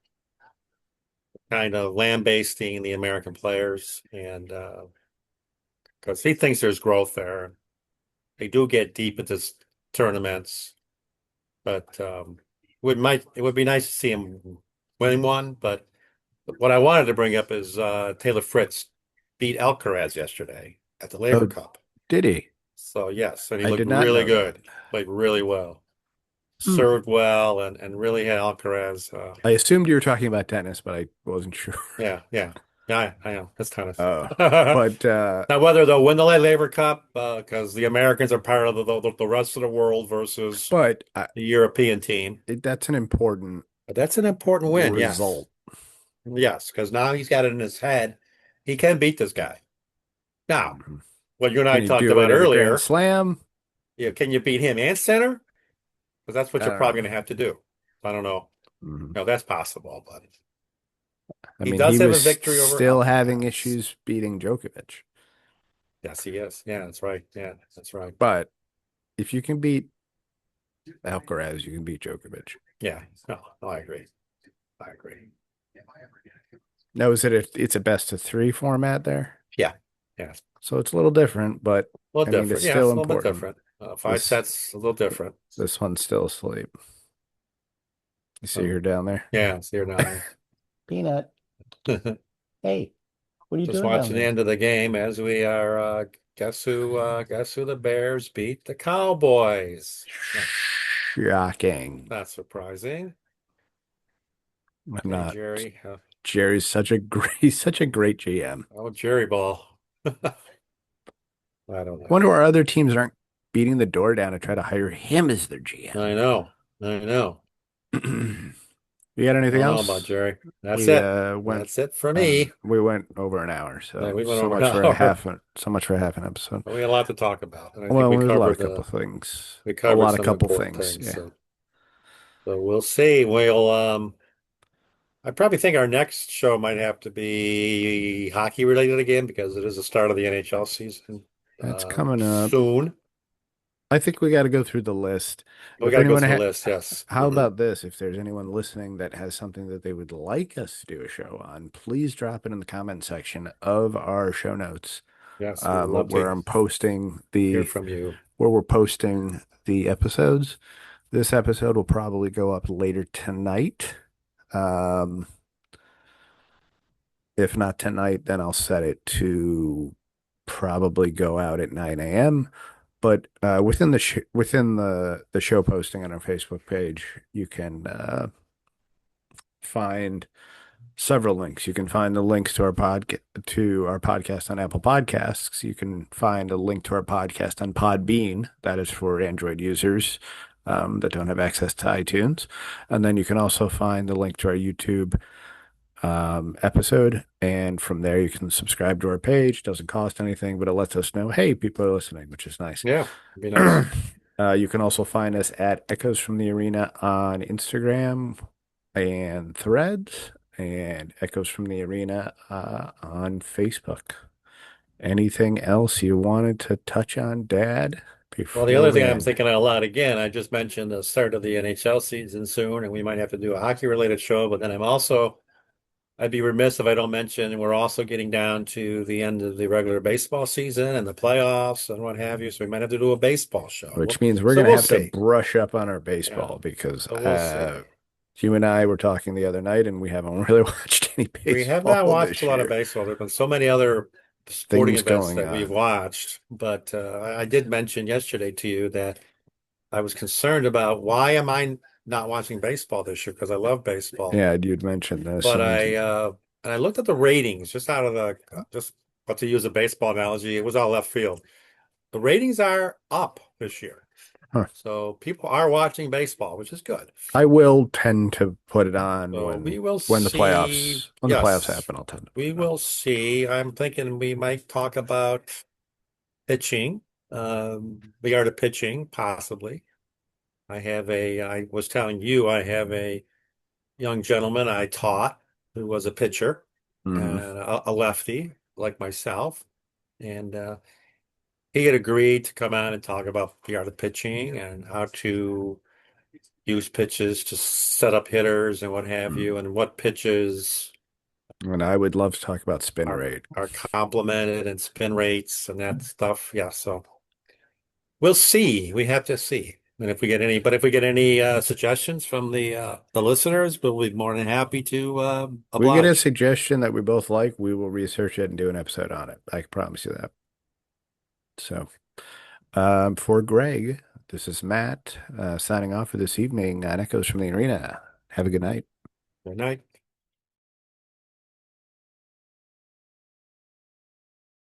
Speaker 2: kind of lambasting the American players, and because he thinks there's growth there. They do get deep into tournaments, but it would be nice to see him win one. But what I wanted to bring up is Taylor Fritz beat Alcaraz yesterday at the Labor
Speaker 1: Oh,
Speaker 2: Cup.
Speaker 1: did he?
Speaker 2: So yes, and he
Speaker 1: I
Speaker 2: looked
Speaker 1: did not
Speaker 2: really
Speaker 1: know that.
Speaker 2: good, played really well,
Speaker 1: Hmm.
Speaker 2: served well, and really had Alcaraz.
Speaker 1: I assumed you were talking about tennis, but I wasn't sure.
Speaker 2: Yeah, yeah, yeah. I am. That's tennis.
Speaker 1: Oh, but
Speaker 2: Now, whether they'll win the Labor Cup, because the Americans are part of the rest of the world versus
Speaker 1: but
Speaker 2: the European team,
Speaker 1: that's an important
Speaker 2: but that's an important win. Yes,
Speaker 1: result.
Speaker 2: yes, because now he's got it in his head. He can beat this guy. Now,
Speaker 1: Mhm.
Speaker 2: what you and I
Speaker 1: Can you
Speaker 2: talked
Speaker 1: do
Speaker 2: about
Speaker 1: it at a Grand
Speaker 2: earlier,
Speaker 1: Slam?
Speaker 2: can you beat him and center? Because that's what
Speaker 1: I
Speaker 2: you're
Speaker 1: don't know.
Speaker 2: probably going to have to do. I don't know.
Speaker 1: Mhm.
Speaker 2: No, that's possible, but
Speaker 1: I
Speaker 2: he
Speaker 1: mean,
Speaker 2: does
Speaker 1: he
Speaker 2: have
Speaker 1: was
Speaker 2: a victory over
Speaker 1: still having
Speaker 2: Alcaraz.
Speaker 1: issues beating Djokovic.
Speaker 2: Yes, he is. Yeah, that's right. Yeah, that's right.
Speaker 1: But if you can beat Alcaraz, you can beat Djokovic.
Speaker 2: Yeah, no, I agree. I agree.
Speaker 1: Now, it's a best of three format there?
Speaker 2: Yeah, yeah,
Speaker 1: So it's a little different, but
Speaker 2: a little
Speaker 1: I mean, it's
Speaker 2: different. Yeah,
Speaker 1: still
Speaker 2: it's a little bit
Speaker 1: important.
Speaker 2: different. Five
Speaker 1: This
Speaker 2: sets, a little different.
Speaker 1: this one's still asleep. You see
Speaker 2: Um,
Speaker 1: her down there?
Speaker 2: yeah, it's here down
Speaker 1: Peanut.
Speaker 2: there.
Speaker 1: Hey, what are you
Speaker 2: Just
Speaker 1: doing down
Speaker 2: watching the
Speaker 1: there?
Speaker 2: end of the game as we are. Guess who the Bears beat? The Cowboys.
Speaker 1: Shocking.
Speaker 2: Not surprising.
Speaker 1: I'm
Speaker 2: Hey,
Speaker 1: not.
Speaker 2: Jerry.
Speaker 1: Jerry's such a great, he's such a great GM.
Speaker 2: Oh, Jerry Ball. I don't know.
Speaker 1: Wonder why other teams aren't beating the door down to try to hire him as their
Speaker 2: I
Speaker 1: GM.
Speaker 2: know. I know.
Speaker 1: You got
Speaker 2: I
Speaker 1: anything
Speaker 2: don't know about
Speaker 1: else?
Speaker 2: Jerry. That's
Speaker 1: We
Speaker 2: it.
Speaker 1: went
Speaker 2: That's it for me.
Speaker 1: we went over an hour,
Speaker 2: Yeah,
Speaker 1: so
Speaker 2: we went over an hour.
Speaker 1: so much for a half an episode.
Speaker 2: We had a lot to talk about, and I think
Speaker 1: Well, there's a lot of couple things.
Speaker 2: we
Speaker 1: A
Speaker 2: covered
Speaker 1: lot of
Speaker 2: some
Speaker 1: couple
Speaker 2: important
Speaker 1: things.
Speaker 2: things.
Speaker 1: Yeah.
Speaker 2: So we'll see. I probably think our next show might have to be hockey related again because it is the start of the NHL season
Speaker 1: That's coming up.
Speaker 2: soon.
Speaker 1: I think we got to go through the list.
Speaker 2: But we
Speaker 1: If
Speaker 2: got to go
Speaker 1: anyone
Speaker 2: through the
Speaker 1: ha
Speaker 2: list. Yes.
Speaker 1: How about this? If there's anyone listening that has something that they would like us to do a show on, please drop it in the comment section of our show notes,
Speaker 2: Yes, we would love
Speaker 1: where
Speaker 2: to
Speaker 1: I'm posting
Speaker 2: hear from you.
Speaker 1: where we're posting the episodes. This episode will probably go up later tonight. Um, if not tonight, then I'll set it to probably go out at 9 a.m. But within the show posting on our Facebook page, you can find several links. You can find the links to our podcast on Apple Podcasts. You can find a link to our podcast on Podbean. That is for Android users. that don't have access to iTunes. And then you can also find the link to our YouTube episode. And from there, you can subscribe to our page. Doesn't cost anything, but it lets us know, hey, people are listening, which is nice.
Speaker 2: Yeah, it'd be nice.
Speaker 1: You can also find us at Echoes from the Arena on Instagram and Threads, and Echoes from the Arena on Facebook. Anything else you wanted to touch on, Dad,
Speaker 2: Well, the
Speaker 1: before
Speaker 2: other
Speaker 1: we
Speaker 2: thing I'm
Speaker 1: end?
Speaker 2: thinking out loud again, I just mentioned the start of the NHL season soon, and we might have to do a hockey related show. But then I'd be remiss if I don't mention we're also getting down to the end of the regular baseball season and the playoffs and what have you. So we might have to do a baseball show.
Speaker 1: Which means we're
Speaker 2: So
Speaker 1: going to
Speaker 2: we'll
Speaker 1: have to
Speaker 2: see.
Speaker 1: brush up on our
Speaker 2: Yeah.
Speaker 1: baseball because
Speaker 2: So we'll see.
Speaker 1: you and I were talking the other night and we haven't really watched any
Speaker 2: We have not
Speaker 1: baseball
Speaker 2: watched a
Speaker 1: this
Speaker 2: lot of
Speaker 1: year.
Speaker 2: baseball. There have been so many other sporting
Speaker 1: Things
Speaker 2: events
Speaker 1: going
Speaker 2: that we've
Speaker 1: on.
Speaker 2: watched, but I did mention yesterday to you that I was concerned about why am I not watching baseball this year because I love baseball.
Speaker 1: Yeah, you'd mentioned this.
Speaker 2: But
Speaker 1: And
Speaker 2: I looked at the ratings just out of the just but to use a baseball analogy, it was all left field. The ratings are up this year.
Speaker 1: huh,
Speaker 2: So people are watching baseball, which is good.
Speaker 1: I will tend to put it on
Speaker 2: So we will
Speaker 1: when the
Speaker 2: see.
Speaker 1: playoffs
Speaker 2: Yes,
Speaker 1: happen. I'll tend to put
Speaker 2: we
Speaker 1: it on.
Speaker 2: will see. I'm thinking we might talk about pitching, the art of pitching, possibly. I was telling you, I have a young gentleman I taught who was a pitcher and
Speaker 1: Hmm.
Speaker 2: a lefty like myself. And he had agreed to come out and talk about the art of pitching and how to use pitches to set up hitters and what have you, and what pitches
Speaker 1: And I would love to talk about spin
Speaker 2: are
Speaker 1: rate.
Speaker 2: are complemented and spin rates and that stuff. Yeah, so we'll see. We have to see. And if we get any suggestions from the listeners, we'll be more than happy to
Speaker 1: We get a
Speaker 2: oblige.
Speaker 1: suggestion that we both like, we will research it and do an episode on it. I can promise you that. So, for Greg, this is Matt signing off for this evening on Echoes from the Arena. Have a good night.
Speaker 2: Good night.